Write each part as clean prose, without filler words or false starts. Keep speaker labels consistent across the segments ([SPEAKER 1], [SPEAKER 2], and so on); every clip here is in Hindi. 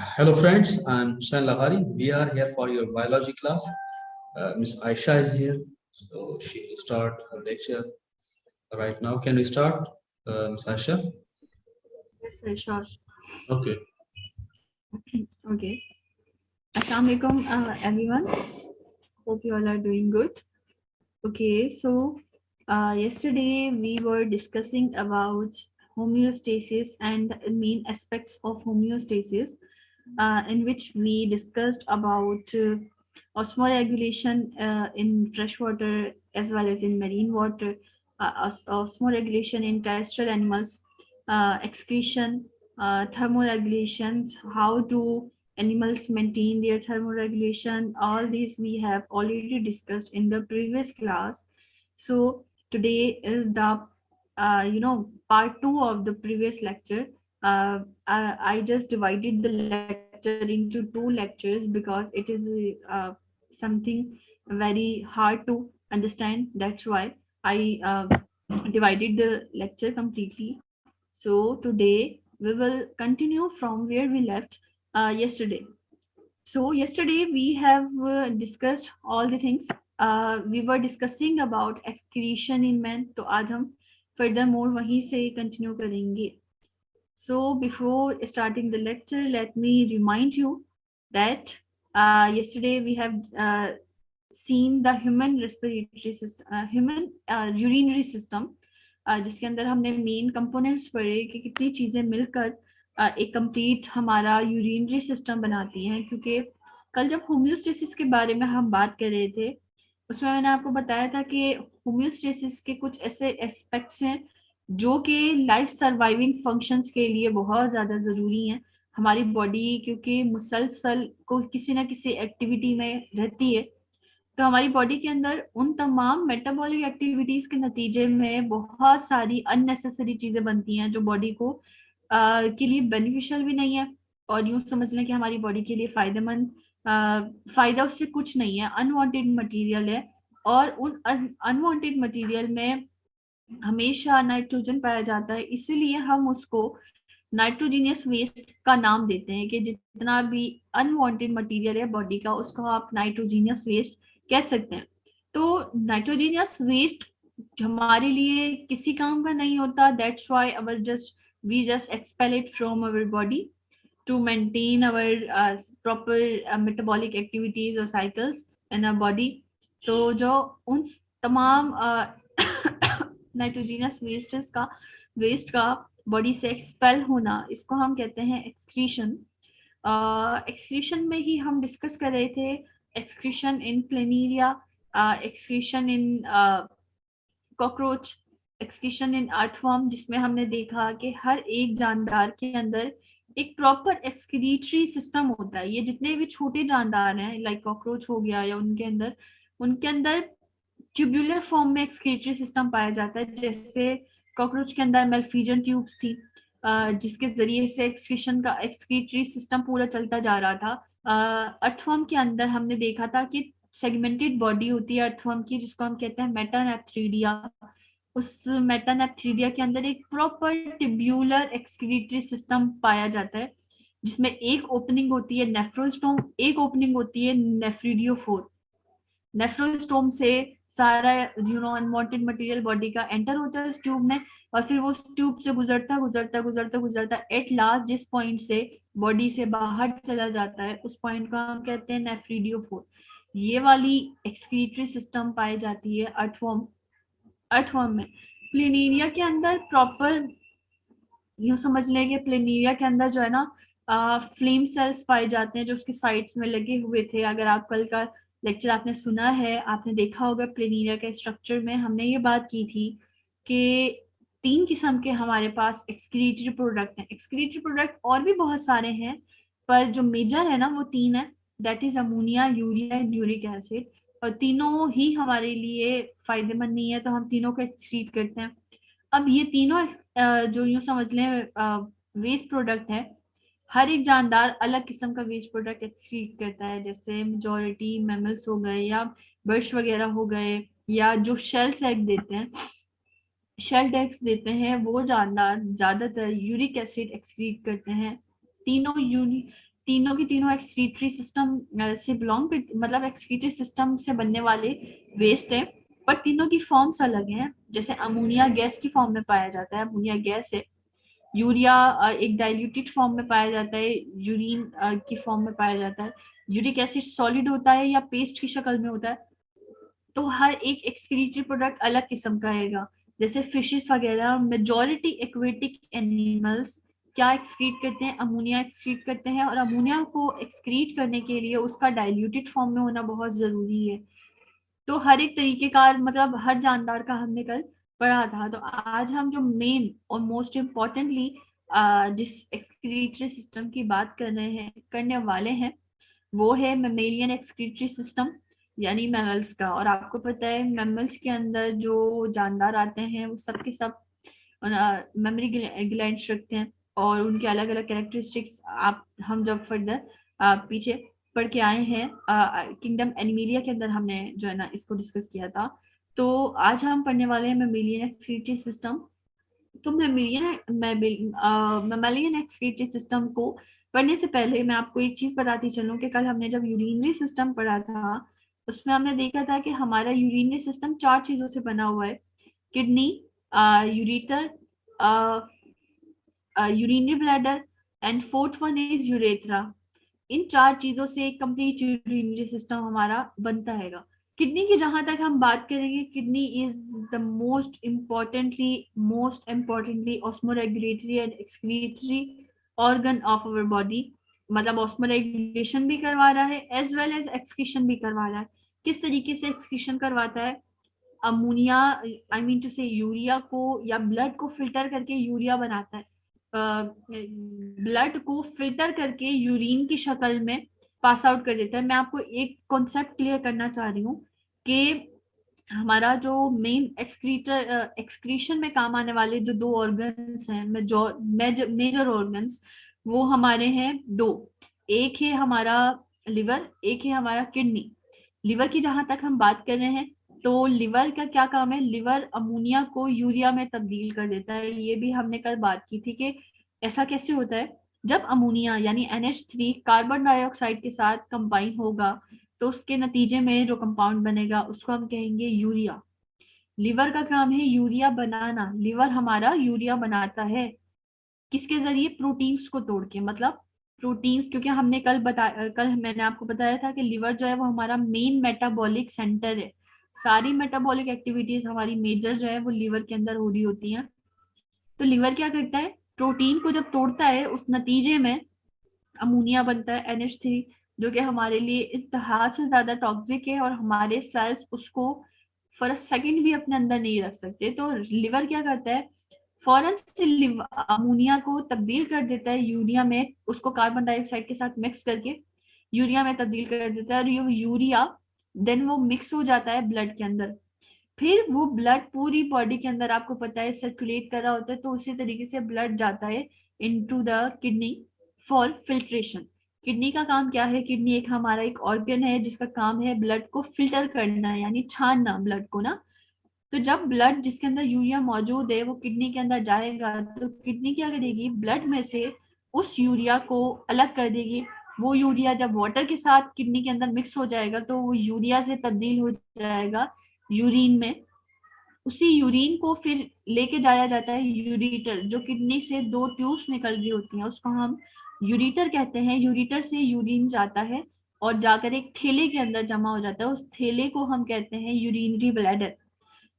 [SPEAKER 1] Hello friends, I'm Hussain Lahari. We are here for your biology class. Miss Aisha is here, so she will start her lecture right now. Can we start, Miss Aisha?
[SPEAKER 2] Yes, sir, sure.
[SPEAKER 1] Okay.
[SPEAKER 2] Okay. Assalamualaikum, everyone. Hope you all are doing good. Okay, so yesterday we were discussing about homeostasis and the main aspects of homeostasis, in which we discussed about osmoregulation in freshwater as well as in marine water, osmoregulation in terrestrial animals, excretion, thermoregulation, how do animals maintain their thermoregulation. All these we have already discussed in the previous class. So today is the part 2 of the previous lecture. I just divided the lecture into 2 lectures because it is something very hard to understand. That's why I divided the lecture completely. So today we will continue from where we left yesterday. So yesterday we have discussed all the things. We were discussing about excretion in men. तो आज हम furthermore वहीं से continue करेंगे. So before starting the lecture, let me remind you that yesterday we have seen the human respiratory system, human urinary system, जिसके अंदर हमने मेन कंपोनेंट्स पढ़े कि कितनी चीजें मिलकर एक कंप्लीट हमारा यूरिनरी सिस्टम बनाती हैं. क्योंकि कल जब होम्योस्टेसिस के बारे में हम बात कर रहे थे, उसमें मैंने आपको बताया था कि होम्योस्टेसिस के कुछ ऐसे एस्पेक्ट्स हैं जो कि लाइफ सर्वाइविंग फंक्शंस के लिए बहुत ज़्यादा ज़रूरी हैं. हमारी बॉडी क्योंकि मुसलसल को किसी ना किसी एक्टिविटी में रहती है, तो हमारी बॉडी के अंदर उन तमाम मेटाबॉलिक एक्टिविटीज के नतीजे में बहुत सारी अननेसेसरी चीजें बनती हैं जो बॉडी को के लिए बेनिफिशियल भी नहीं है, और यूं समझ लें कि हमारी बॉडी के लिए फायदेमंद फायदा उससे कुछ नहीं है, अनवांटेड मटेरियल है. और उन अनवांटेड मटेरियल में हमेशा नाइट्रोजन पाया जाता है, इसीलिए हम उसको नाइट्रोजीनियस वेस्ट का नाम देते हैं कि जितना भी अनवांटेड मटेरियल है बॉडी का उसको आप नाइट्रोजीनियस वेस्ट कह सकते हैं. तो नाइट्रोजीनियस वेस्ट हमारे लिए किसी काम का नहीं होता. That's why our just we just expel it from our body to maintain our proper metabolic activities or cycles in our body. तो जो उन तमाम नाइट्रोजीनियस वेस्ट का बॉडी से एक्सपेल होना, इसको हम कहते हैं एक्सक्रीशन. एक्सक्रीशन में ही हम डिस्कस कर रहे थे excretion in planaria, excretion in cockroach, excretion in earthworm, जिसमें हमने देखा कि हर एक जानदार के अंदर एक प्रॉपर एक्सक्रीटरी सिस्टम होता है. ये जितने भी छोटे जानदार हैं लाइक कॉकरोच हो गया, या उनके अंदर ट्यूबुलर फॉर्म में एक्सक्रीटरी सिस्टम पाया जाता है. जैसे कॉकरोच के अंदर मेल्फिजन ट्यूब्स थी, जिसके जरिए से एक्सक्रीशन का एक्सक्रीटरी सिस्टम पूरा चलता जा रहा था. अर्थवर्म के अंदर हमने देखा था कि सेगमेंटेड बॉडी होती है अर्थवर्म की, जिसको हम कहते हैं मेटानेप्थ्रीडिया. उस मेटानेप्थ्रीडिया के अंदर एक प्रॉपर ट्यूब्यूलर एक्सक्रीटरी सिस्टम पाया जाता है, जिसमें एक ओपनिंग होती है नेफ्रोस्टोम, एक ओपनिंग होती है नेफ्रिडियोफोर. नेफ्रोस्टोम से सारा अनवांटेड मटेरियल बॉडी का एंटर होता है उस ट्यूब में, और फिर वो ट्यूब से गुजरता गुजरता गुजरता गुजरता एट लास्ट जिस पॉइंट से बॉडी से बाहर चला जाता है उस पॉइंट को हम कहते हैं नेफ्रिडियोफोर. ये वाली एक्सक्रीटरी सिस्टम पाई जाती है अर्थवर्म में. प्लेनेरिया के अंदर प्रॉपर यूं समझ लें कि प्लेनेरिया के अंदर जो है ना फ्लेम सेल्स पाए जाते हैं जो उसके साइड्स में लगे हुए थे. अगर आप कल का लेक्चर आपने सुना है, आपने देखा होगा प्लेनेरिया के स्ट्रक्चर में हमने ये बात की थी कि 3 किस्म के हमारे पास एक्सक्रीटरी प्रोडक्ट हैं. एक्सक्रीटरी प्रोडक्ट और भी बहुत सारे हैं, पर जो मेजर है ना वो 3 है. That is ammonia, urea and uric acid. और तीनों ही हमारे लिए फायदेमंद नहीं है, तो हम तीनों को एक्सक्रीट करते हैं. अब ये तीनों जो यूं समझ लें वेस्ट प्रोडक्ट है, हर एक जानदार अलग किस्म का वेस्ट प्रोडक्ट एक्सक्रीट करता है. जैसे मेजोरिटी मैमल्स हो गए या बर्ड्स वगैरह हो गए, या जो शेल्स एग देते हैं, शेल एग्स देते हैं, वो जानदार ज्यादातर यूरिक एसिड एक्सक्रीट करते हैं. तीनों तीनों की तीनों एक्सक्रीटरी सिस्टम से बिलोंग, मतलब एक्सक्रीटरी सिस्टम से बनने वाले वेस्ट है, पर तीनों की फॉर्म्स अलग हैं। जैसे अमोनिया गैस की फॉर्म में पाया जाता है, अमोनिया गैस है। यूरिया एक डाइल्यूटेड फॉर्म में पाया जाता है, यूरिन की फॉर्म में पाया जाता है। यूरिक एसिड सॉलिड होता है या पेस्ट की शक्ल में होता है। तो हर एक एक्सक्रीटरी प्रोडक्ट अलग किस्म का आएगा। जैसे फिशेस वगैरह, मेजॉरिटी एक्वेटिक एनिमल्स क्या एक्सक्रीट करते हैं, अमोनिया एक्सक्रीट करते हैं। और अमोनिया को एक्सक्रीट करने के लिए उसका डाइल्यूटेड फॉर्म में होना बहुत जरूरी है। तो हर एक तरीके का, मतलब हर जानदार का हमने कल पढ़ा था। तो आज हम जो मेन और मोस्ट इम्पोर्टेंटली जिस एक्सक्रीटरी सिस्टम की बात करने वाले हैं, वो है मेमेलियन एक्सक्रीटरी सिस्टम, यानी मैमल्स का। और आपको पता है मैमल्स के अंदर जो जानदार आते हैं वो सब के सब मेमोरी ग्लैंड्स रखते हैं, और उनके अलग अलग कैरेक्टरिस्टिक्स आप हम जब फर्दर पीछे पढ़ के आए हैं किंगडम एनिमेलिया के अंदर हमने जो है ना इसको डिस्कस किया था। तो आज हम पढ़ने वाले हैं मेमेलियन एक्सक्रीटरी सिस्टम। तो मेमेलियन एक्सक्रीटरी सिस्टम को पढ़ने से पहले मैं आपको एक चीज बताती चलूं कि कल हमने जब यूरिनरी सिस्टम पढ़ा था, उसमें हमने देखा था कि हमारा यूरिनरी सिस्टम 4 चीजों से बना हुआ है। Kidney, ureter, urinary bladder, and fourth one is urethra. इन 4 चीजों से एक कंप्लीट यूरिनरी सिस्टम हमारा बनता है। किडनी की जहां तक हम बात करेंगे, kidney is the most importantly osmoregulatory and excretory organ of our body. मतलब ऑस्मोरेगुलेशन भी करवा रहा है एज वेल एज एक्सक्रीशन भी करवा रहा है। किस तरीके से एक्सक्रीशन करवाता है? अमोनिया, आई मीन टू से यूरिया को या ब्लड को फिल्टर करके यूरिया बनाता है। ब्लड को फिल्टर करके यूरिन की शक्ल में पास आउट कर देता है। मैं आपको एक कॉन्सेप्ट क्लियर करना चाह रही हूँ कि हमारा जो मेन एक्सक्रीशन में काम आने वाले जो 2 ऑर्गन्स हैं, मेजर ऑर्गन्स, वो हमारे हैं 2। एक है हमारा लिवर, एक है हमारा किडनी। लिवर की जहां तक हम बात कर रहे हैं, तो लिवर का क्या काम है? लिवर अमोनिया को यूरिया में तब्दील कर देता है। ये भी हमने कल बात की थी कि ऐसा कैसे होता है। जब अमोनिया यानी NH3 कार्बन डाइऑक्साइड के साथ कंबाइन होगा, तो उसके नतीजे में जो कंपाउंड बनेगा उसको हम कहेंगे यूरिया। लिवर का काम है यूरिया बनाना। लिवर हमारा यूरिया बनाता है किसके जरिए? प्रोटीन्स को तोड़ के। मतलब प्रोटीन्स, क्योंकि हमने कल मैंने आपको बताया था कि लिवर जो है वो हमारा मेन मेटाबॉलिक सेंटर है। सारी मेटाबॉलिक एक्टिविटीज हमारी मेजर जो है वो लिवर के अंदर हो रही होती हैं। तो लिवर क्या करता है? प्रोटीन को जब तोड़ता है, उस नतीजे में अमोनिया बनता है NH3, जो कि हमारे लिए इंतहा से ज्यादा टॉक्सिक है, और हमारे सेल्स उसको फॉर अ सेकंड भी अपने अंदर नहीं रख सकते। तो लिवर क्या करता है? फौरन से अमोनिया को तब्दील कर देता है यूरिया में, उसको कार्बन डाइऑक्साइड के साथ मिक्स करके यूरिया में तब्दील कर देता है। और ये यूरिया देन वो मिक्स हो जाता है ब्लड के अंदर। फिर वो ब्लड पूरी बॉडी के अंदर आपको पता है सर्कुलेट कर रहा होता है। तो उसी तरीके से ब्लड जाता है into the kidney for filtration. Kidney का काम क्या है? किडनी एक हमारा एक ऑर्गन है जिसका काम है ब्लड को फिल्टर करना, यानी छानना ब्लड को ना। तो जब ब्लड जिसके अंदर यूरिया मौजूद है वो किडनी के अंदर जाएगा, तो किडनी क्या करेगी? ब्लड में से उस यूरिया को अलग कर देगी। वो यूरिया जब वाटर के साथ किडनी के अंदर मिक्स हो जाएगा, तो वो यूरिया से तब्दील हो जाएगा यूरिन में। उसी यूरिन को फिर लेके जाया जाता है यूरिटर, जो किडनी से 2 ट्यूब्स निकल रही होती हैं, उसको हम यूरिटर कहते हैं। यूरिटर से यूरिन जाता है और जाकर एक थैले के अंदर जमा हो जाता है। उस थैले को हम कहते हैं urinary bladder.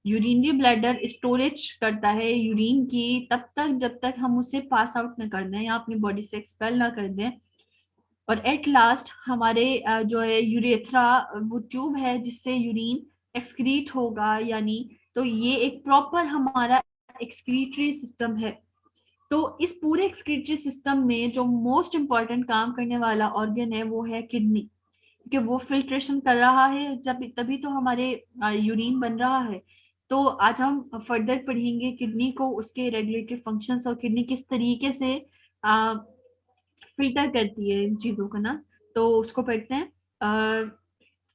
[SPEAKER 2] Urinary bladder storage करता है यूरिन की तब तक जब तक हम उसे पास आउट न कर दें या अपनी बॉडी से एक्सपेल ना कर दें। और एट लास्ट हमारे जो है यूरेथ्रा, वो ट्यूब है जिससे यूरिन एक्सक्रीट होगा, यानी तो ये एक प्रॉपर हमारा एक्सक्रीटरी सिस्टम है। तो इस पूरे एक्सक्रीटरी सिस्टम में जो मोस्ट इम्पॉर्टेंट काम करने वाला ऑर्गन है वो है किडनी, क्योंकि वो फिल्ट्रेशन कर रहा है जब तभी तो हमारे यूरिन बन रहा है। तो आज हम फर्दर पढ़ेंगे किडनी को, उसके रेगुलेटरी फंक्शंस, और किडनी किस तरीके से फिल्टर करती है इन चीजों को ना। तो उसको पढ़ते हैं।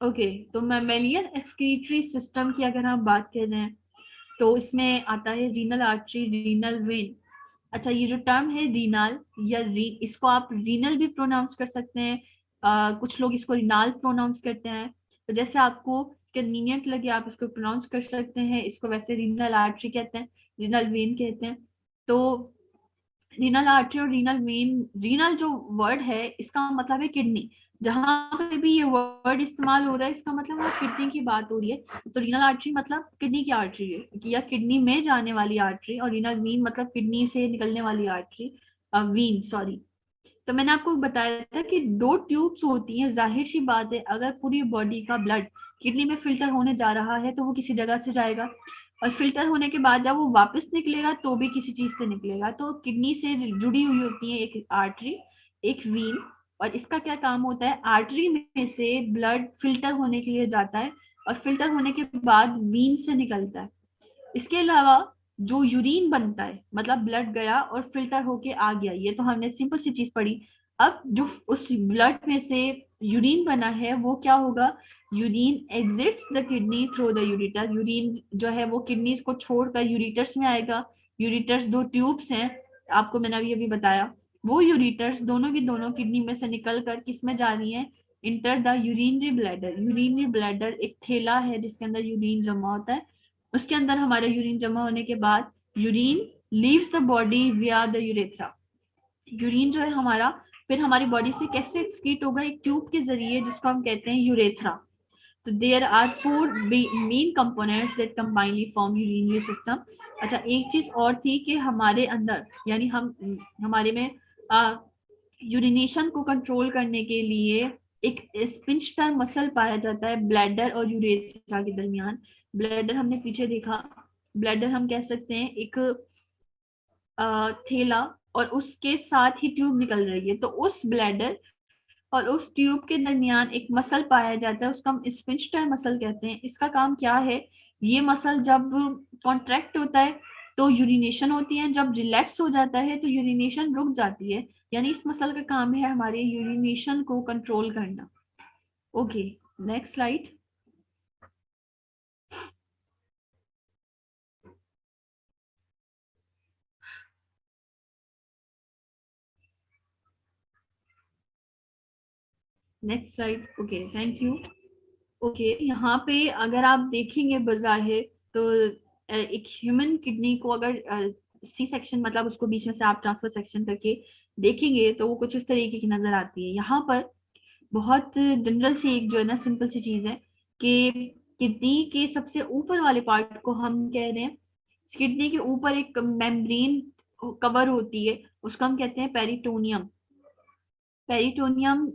[SPEAKER 2] ओके, तो मैमेलियन एक्सक्रीटरी सिस्टम की अगर हम बात कर रहे हैं, तो इसमें आता है रीनल आर्टरी, रीनल वेन। अच्छा, ये जो टर्म है रीनाल या इसको आप रीनल भी प्रोनाउंस कर सकते हैं, कुछ लोग इसको रिनाल प्रोनाउंस करते हैं, तो जैसे आपको कन्वीनियंट लगे आप इसको प्रोनाउंस कर सकते हैं। इसको वैसे रीनल आर्टरी कहते हैं, रीनल वेन कहते हैं। तो रीनल आर्टरी और रीनल वेन, रीनल जो वर्ड है इसका मतलब है किडनी। जहां पे भी ये वर्ड इस्तेमाल हो रहा है इसका मतलब वहाँ किडनी की बात हो रही है। तो रीनल आर्टरी मतलब किडनी की आर्टरी है, या किडनी में जाने वाली आर्टरी, और रीनल वीन मतलब किडनी से निकलने वाली आर्टरी, वीन सॉरी। तो मैंने आपको बताया था कि दो ट्यूब्स होती हैं। जाहिर सी बात है अगर पूरी बॉडी का ब्लड किडनी में फिल्टर होने जा रहा है तो वो किसी जगह से जाएगा, और फिल्टर होने के बाद जब वो वापस निकलेगा तो भी किसी चीज से निकलेगा। तो किडनी से जुड़ी हुई होती है एक आर्टरी, एक वीन। और इसका क्या काम होता है, आर्टरी में से ब्लड फिल्टर होने के लिए जाता है, और फिल्टर होने के बाद वीन से निकलता है। इसके अलावा जो यूरिन बनता है, मतलब ब्लड गया और फिल्टर होके आ गया, ये तो हमने सिंपल सी चीज पढ़ी। अब जो उस ब्लड में से यूरिन बना है वो क्या होगा, urine exits the kidney through the ureter. Urine जो है वो किडनी को छोड़कर यूरिटर्स में आएगा। यूरिटर्स दो ट्यूब्स हैं, आपको मैंने अभी अभी बताया। वो यूरिटर्स दोनों की दोनों किडनी में से निकल कर किस में जा रही है, enter the urinary bladder. Urinary bladder एक थैला है जिसके अंदर यूरिन जमा होता है। उसके अंदर हमारा यूरिन जमा होने के बाद यूरिन लीव्स द बॉडी विया द यूरेथ्रा। यूरिन जो है हमारा फिर हमारी बॉडी से कैसे एक्सक्रीट होगा, एक ट्यूब के जरिए जिसको हम कहते हैं यूरेथ्रा। तो there are four main components that combinely form urinary system. अच्छा, एक चीज और थी कि हमारे अंदर यानी हम हमारे में यूरिनेशन को कंट्रोल करने के लिए एक स्पिंस्टर मसल पाया जाता है ब्लैडर और यूरेथ्रा के दरमियान। ब्लैडर हमने पीछे देखा, ब्लैडर हम कह सकते हैं एक थैला, और उसके साथ ही ट्यूब निकल रही है। तो उस ब्लैडर और उस ट्यूब के दरमियान एक मसल पाया जाता है, उसका हम स्पिंस्टर मसल कहते हैं। इसका काम क्या है, ये मसल जब कॉन्ट्रैक्ट होता है तो यूरिनेशन होती है, जब रिलैक्स हो जाता है तो यूरिनेशन रुक जाती है। यानी इस मसल का काम है हमारे यूरिनेशन को कंट्रोल करना। Okay, next slide. Next slide. Okay, thank you. Okay, यहाँ पे अगर आप देखेंगे बजाहिर तो एक ह्यूमन किडनी को अगर सी सेक्शन मतलब उसको बीच में से आप ट्रांसफर सेक्शन करके देखेंगे तो वो कुछ इस तरीके की नजर आती है। यहाँ पर बहुत जनरल सी एक जो है ना सिंपल सी चीज है कि किडनी के सबसे ऊपर वाले पार्ट को हम कह रहे हैं, किडनी के ऊपर एक मेम्ब्रेन कवर होती है, उसको हम कहते हैं पेरिटोनियम। पेरिटोनियम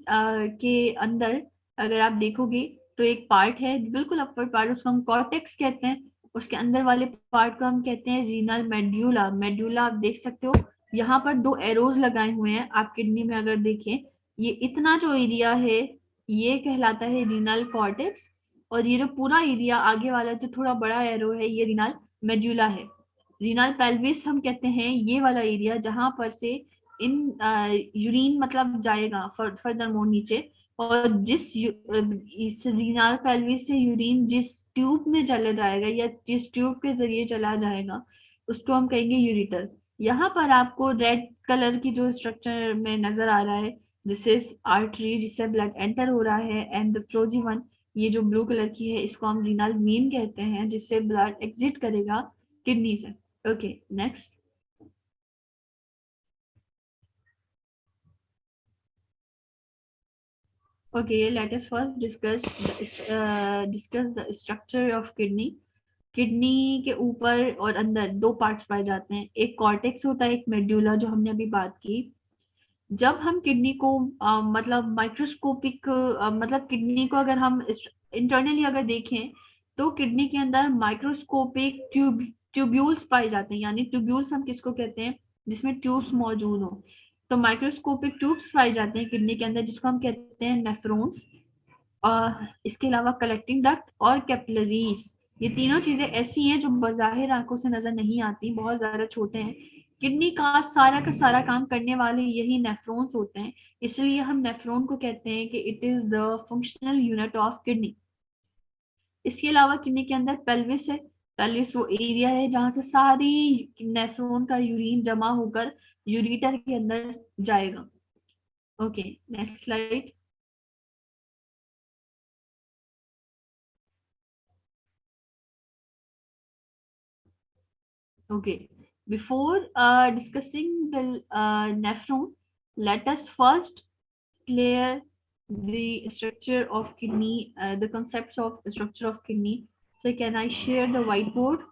[SPEAKER 2] के अंदर अगर आप देखोगे तो एक पार्ट है बिल्कुल अपर पार्ट, उसको हम कॉर्टेक्स कहते हैं। उसके अंदर वाले पार्ट को हम कहते हैं रीनल मेड्यूला। मेड्यूला आप देख सकते हो, यहाँ पर दो एरोज लगाए हुए हैं। आप किडनी में अगर देखें, ये इतना जो एरिया है ये कहलाता है रीनल कॉर्टेक्स, और ये जो पूरा एरिया आगे वाला जो थोड़ा बड़ा एरो है ये रीनल मेड्यूला है। रीनल पेल्विस हम कहते हैं ये वाला एरिया जहां पर से इन यूरिन मतलब जाएगा फर्दर मोर नीचे, और इस रीनल पेल्विस से यूरिन जिस ट्यूब में चला जाएगा या जिस ट्यूब के जरिए चला जाएगा उसको हम कहेंगे यूरिटर। यहाँ पर आपको रेड कलर की जो स्ट्रक्चर में नजर आ रहा है दिस इज आर्टरी जिससे ब्लड एंटर हो रहा है, एंड द फ्लोजी वन ये जो ब्लू कलर की है इसको हम रीनल मीन कहते हैं जिससे ब्लड एग्जिट करेगा किडनी से। Okay, next. Okay, let us first discuss the structure of kidney. Kidney के ऊपर और अंदर दो पार्ट्स पाए जाते हैं, एक कॉर्टेक्स होता है, एक मेड्यूला जो हमने अभी बात की। जब हम किडनी को मतलब माइक्रोस्कोपिक मतलब किडनी को अगर हम इंटरनली अगर देखें तो किडनी के अंदर माइक्रोस्कोपिक ट्यूब्यूल्स पाए जाते हैं। यानी ट्यूब्यूल्स हम किसको कहते हैं, जिसमें ट्यूब्स मौजूद हो। तो माइक्रोस्कोपिक ट्यूब्स पाए जाते हैं किडनी के अंदर जिसको हम कहते हैं नेफ्रॉन्स। इसके अलावा कलेक्टिंग डक्ट और कैपिलरीज, ये तीनों चीजें ऐसी हैं जो बाहर आंखों से नजर नहीं आती, बहुत ज्यादा छोटे हैं। किडनी का सारा काम करने वाले यही नेफ्रॉन्स होते हैं, इसलिए हम नेफ्रॉन को कहते हैं कि it is the functional unit of kidney. इसके अलावा किडनी के अंदर पेल्विस है। पेल्विस वो एरिया है जहां से सारी नेफ्रॉन का यूरिन जमा होकर यूरिटर के अंदर जाएगा। Okay, next slide. Okay, before discussing the nephron, let us first clear the structure of kidney, the concepts of structure of kidney. So can I share the whiteboard?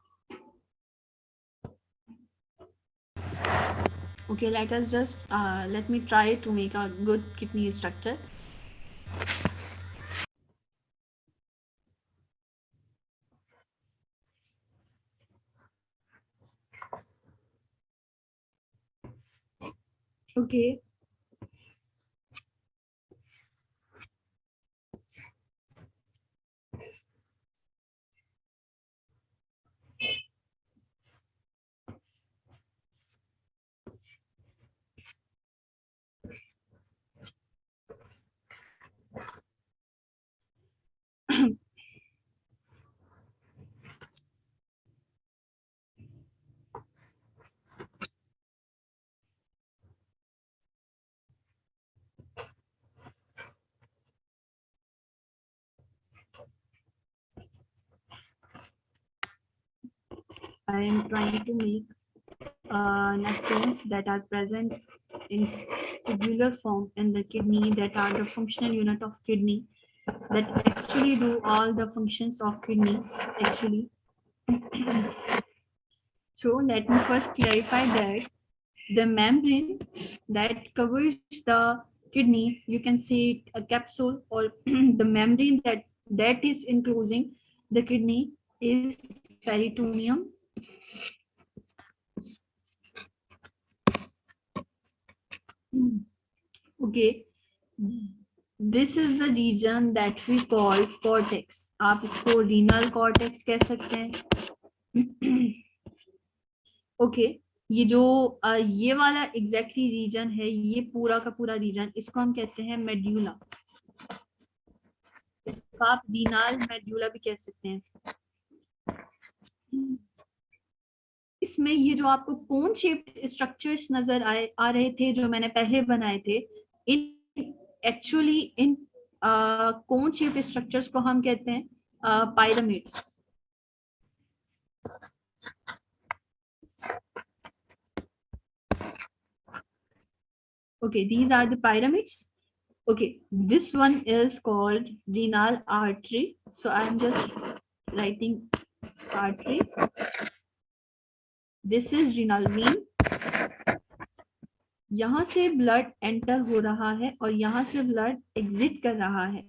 [SPEAKER 2] Okay, let us just, let me try to make a good kidney structure. Okay. I am trying to make nephrons that are present in tubular form in the kidney, that are the functional unit of kidney, that actually do all the functions of kidney actually. So let me first clarify that the membrane that covers the kidney, you can see a capsule, or the membrane that is enclosing the kidney is peritoneum. Okay, this is the region that we call cortex. आप इसको renal cortex कह सकते हैं. ओके, ये जो ये वाला एग्जैक्टली रीजन है, ये पूरा का पूरा रीजन, इसको हम कहते हैं मेड्यूला. इसको आप रीनाल मेड्यूला भी कह सकते हैं. इसमें ये जो आपको कोन शेप्ड स्ट्रक्चर्स नजर आ रहे थे जो मैंने पहले बनाए थे, in actually in cone shaped structures को हम कहते हैं pyramids. Okay, these are the pyramids. Okay, this one is called renal artery. So I'm just writing artery. This is renal vein. यहाँ से ब्लड एंटर हो रहा है और यहाँ से ब्लड एग्जिट कर रहा है.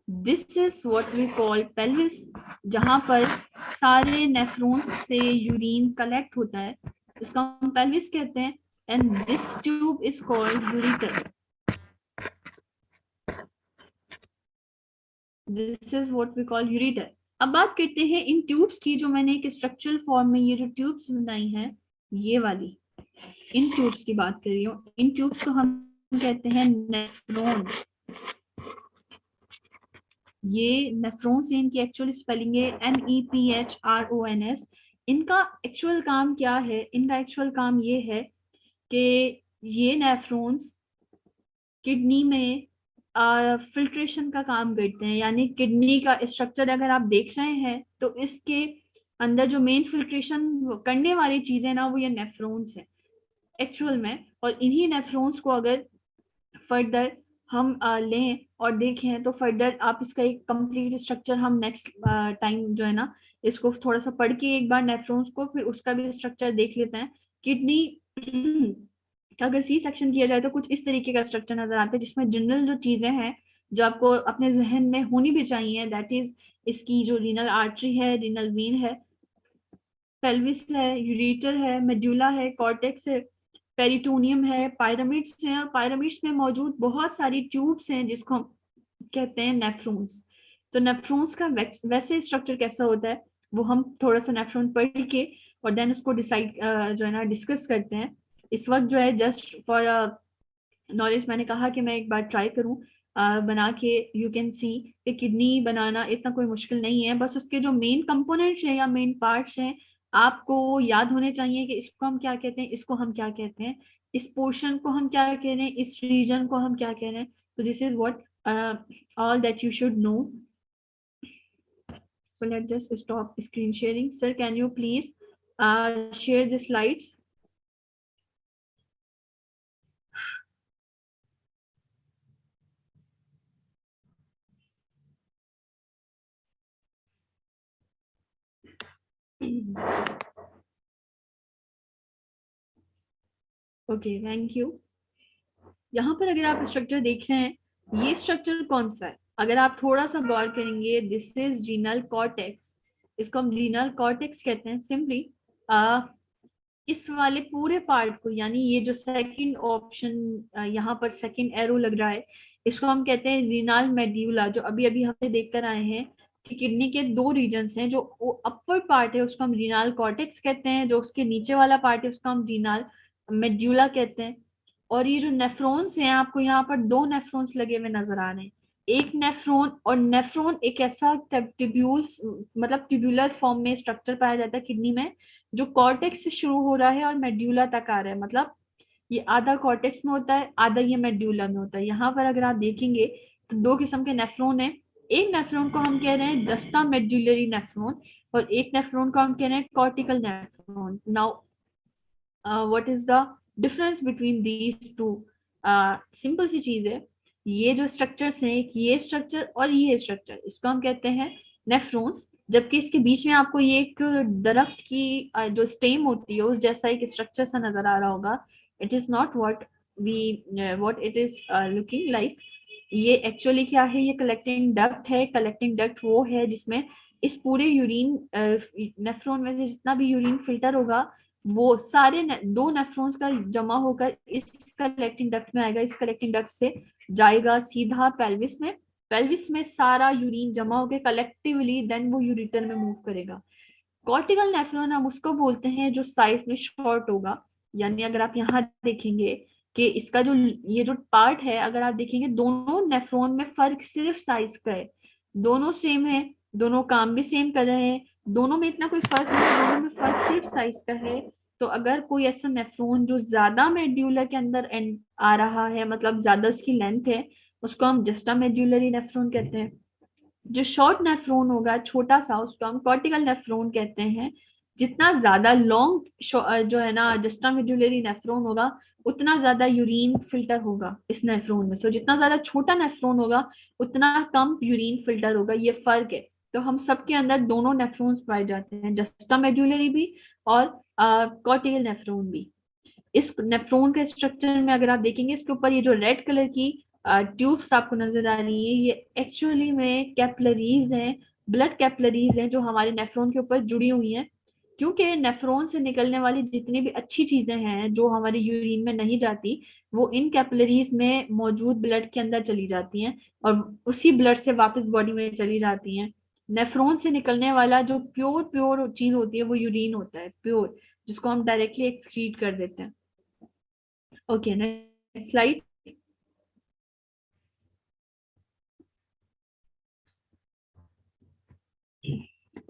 [SPEAKER 2] This is what we call pelvis, जहाँ पर सारे नेफ्रॉन्स से यूरिन कलेक्ट होता है, इसको हम पेल्विस कहते हैं. And this tube is called ureter. This is what we call ureter. अब बात करते हैं इन ट्यूब्स की, जो मैंने एक स्ट्रक्चरल फॉर्म में ये जो ट्यूब्स बनाई हैं, ये वाली इन ट्यूब्स की बात कर रही हूँ. इन ट्यूब्स को हम कहते हैं नेफ्रॉन. ये नेफ्रॉन्स, इनकी एक्चुअल स्पेलिंग है NEPHRONS. इनका एक्चुअल काम क्या है? इनका एक्चुअल काम ये है कि ये नेफ्रॉन्स किडनी में फिल्ट्रेशन का काम करते हैं. यानी किडनी का स्ट्रक्चर अगर आप देख रहे हैं तो इसके अंदर जो मेन फिल्ट्रेशन करने वाली चीजें ना, वो ये नेफ्रॉन्स है एक्चुअल में. और इन्हीं नेफ्रॉन्स को अगर फर्दर हम लें और देखें तो फर्दर आप इसका एक कंप्लीट स्ट्रक्चर हम नेक्स्ट टाइम जो है ना, इसको थोड़ा सा पढ़ के एक बार नेफ्रॉन्स को, फिर उसका भी स्ट्रक्चर देख लेते हैं. किडनी अगर सी सेक्शन किया जाए तो कुछ इस तरीके का स्ट्रक्चर नजर आता है, जिसमें जनरल जो चीजें हैं जो आपको अपने जहन में होनी भी चाहिए, दैट इज इसकी जो रीनल आर्टरी है, रीनल वेन है, पेल्विस है, यूरेटर है, मेड्यूला है, कॉर्टेक्स है, पेरिटोनियम है, पायरामिड्स हैं, और पायरामिड्स में मौजूद बहुत सारी ट्यूब्स हैं जिसको हम कहते हैं नेफ्रॉन्स. तो नेफ्रॉन्स का वैसे स्ट्रक्चर कैसा होता है वो हम थोड़ा सा नेफ्रॉन पढ़ के और देन उसको डिसाइड जो है ना डिस्कस करते हैं. इस वक्त जो है जस्ट फॉर नॉलेज मैंने कहा कि मैं एक बार ट्राई करूं. बना के यू कैन सी कि किडनी बनाना इतना कोई मुश्किल नहीं है, बस उसके जो मेन कंपोनेंट्स हैं या मेन पार्ट्स हैं आपको वो याद होने चाहिए कि इसको हम क्या कहते हैं, इसको हम क्या कहते हैं, इस पोर्शन को हम क्या कह रहे हैं, इस रीजन को हम क्या कह रहे हैं. तो this is what all that you should know. So let's just stop screen sharing. Sir, can you please share the slides? Okay, thank you. यहाँ पर अगर आप स्ट्रक्चर देख रहे हैं, ये स्ट्रक्चर कौन सा है, अगर आप थोड़ा सा गौर करेंगे, दिस इज रीनल कॉर्टेक्स. इसको हम रीनल कॉर्टेक्स कहते हैं. सिंपली इस वाले पूरे पार्ट को, यानी ये जो सेकंड ऑप्शन यहाँ पर सेकंड एरो लग रहा है, इसको हम कहते हैं रीनल मेड्यूला. जो अभी अभी हमने देख कर आए हैं कि किडनी के दो रीजन्स हैं. जो अपर पार्ट है उसको हम रीनल कॉर्टेक्स कहते हैं, जो उसके नीचे वाला पार्ट है उसको हम रीनल मेड्यूला कहते हैं. और ये जो नेफ्रॉन्स हैं, आपको यहाँ पर दो नेफ्रॉन्स लगे हुए नजर आ रहे हैं. एक नेफ्रॉन, और नेफ्रॉन एक ऐसा ट्यूब्यूल्स मतलब ट्यूबुलर फॉर्म में स्ट्रक्चर पाया जाता है किडनी में, जो कॉर्टेक्स से शुरू हो रहा है और मेड्यूला तक आ रहा है. मतलब ये आधा कॉर्टेक्स में होता है, आधा ये मेड्यूला में होता है. यहाँ पर अगर आप देखेंगे तो दो किस्म के नेफ्रॉन है. एक नेफ्रॉन को हम कह रहे हैं जस्टा मेड्यूलरी नेफ्रॉन, और एक नेफ्रॉन को हम कह रहे हैं cortical nephron. Now what is the difference between these two? Simple सी चीज है. ये जो स्ट्रक्चर्स हैं, ये स्ट्रक्चर और ये स्ट्रक्चर, इसको हम कहते हैं नेफ्रॉन्स. जबकि इसके बीच में आपको ये एक दरख्त की जो स्टेम होती है उस जैसा एक स्ट्रक्चर सा नजर आ रहा होगा. It is not what it is looking like. ये एक्चुअली क्या है, ये कलेक्टिंग डक्ट है. कलेक्टिंग डक्ट वो है जिसमें इस पूरे यूरिन नेफ्रॉन में से जितना भी यूरिन फिल्टर होगा वो सारे दो नेफ्रॉन्स का जमा होकर इस कलेक्टिंग डक्ट में आएगा. इस कलेक्टिंग डक्ट से जाएगा सीधा पेल्विस में. पेल्विस में सारा यूरिन जमा होकर कलेक्टिवली देन वो यूरिटर में मूव करेगा. कॉर्टिकल नेफ्रॉन हम उसको बोलते हैं जो साइज में शॉर्ट होगा. यानी अगर आप यहाँ देखेंगे कि इसका जो ये जो पार्ट है, अगर आप देखेंगे दोनों नेफ्रॉन में फर्क सिर्फ साइज का है. दोनों सेम है, दोनों काम भी सेम कर रहे हैं, दोनों में इतना कोई फर्क नहीं है, दोनों में फर्क सिर्फ साइज का है. तो अगर कोई ऐसा नेफ्रॉन जो ज्यादा मेड्यूला के अंदर आ रहा है, मतलब ज्यादा उसकी लेंथ है, उसको हम जस्टा मेड्यूलरी नेफ्रॉन कहते हैं. जो शॉर्ट नेफ्रॉन होगा छोटा सा, उसको हम कॉर्टिकल नेफ्रॉन कहते हैं. जितना ज्यादा लॉन्ग जो है ना जस्टा मेड्यूलरी नेफ्रॉन होगा, उतना ज्यादा यूरिन फिल्टर होगा इस नेफ्रॉन में. सो जितना ज्यादा छोटा नेफ्रॉन होगा उतना कम यूरिन फिल्टर होगा. ये फर्क है. तो हम सबके अंदर दोनों नेफ्रॉन्स पाए जाते हैं, जस्टा मेड्यूलरी भी और कॉर्टिकल नेफ्रॉन भी. इस नेफ्रॉन के स्ट्रक्चर में अगर आप देखेंगे, इसके ऊपर ये जो रेड कलर की ट्यूब्स आपको नजर आ रही है, ये एक्चुअली में कैपिलरीज हैं, ब्लड कैपिलरीज हैं जो हमारे नेफ्रॉन के ऊपर जुड़ी हुई हैं. क्योंकि नेफ्रॉन से निकलने वाली जितनी भी अच्छी चीजें हैं जो हमारी यूरिन में नहीं जाती, वो इन कैपिलरीज में मौजूद ब्लड के अंदर चली जाती हैं और उसी ब्लड से वापस बॉडी में चली जाती हैं. नेफ्रॉन से निकलने वाला जो प्योर प्योर चीज होती है वो यूरिन होता है, प्योर, जिसको हम डायरेक्टली एक्सक्रीट कर देते हैं. Okay, next slide.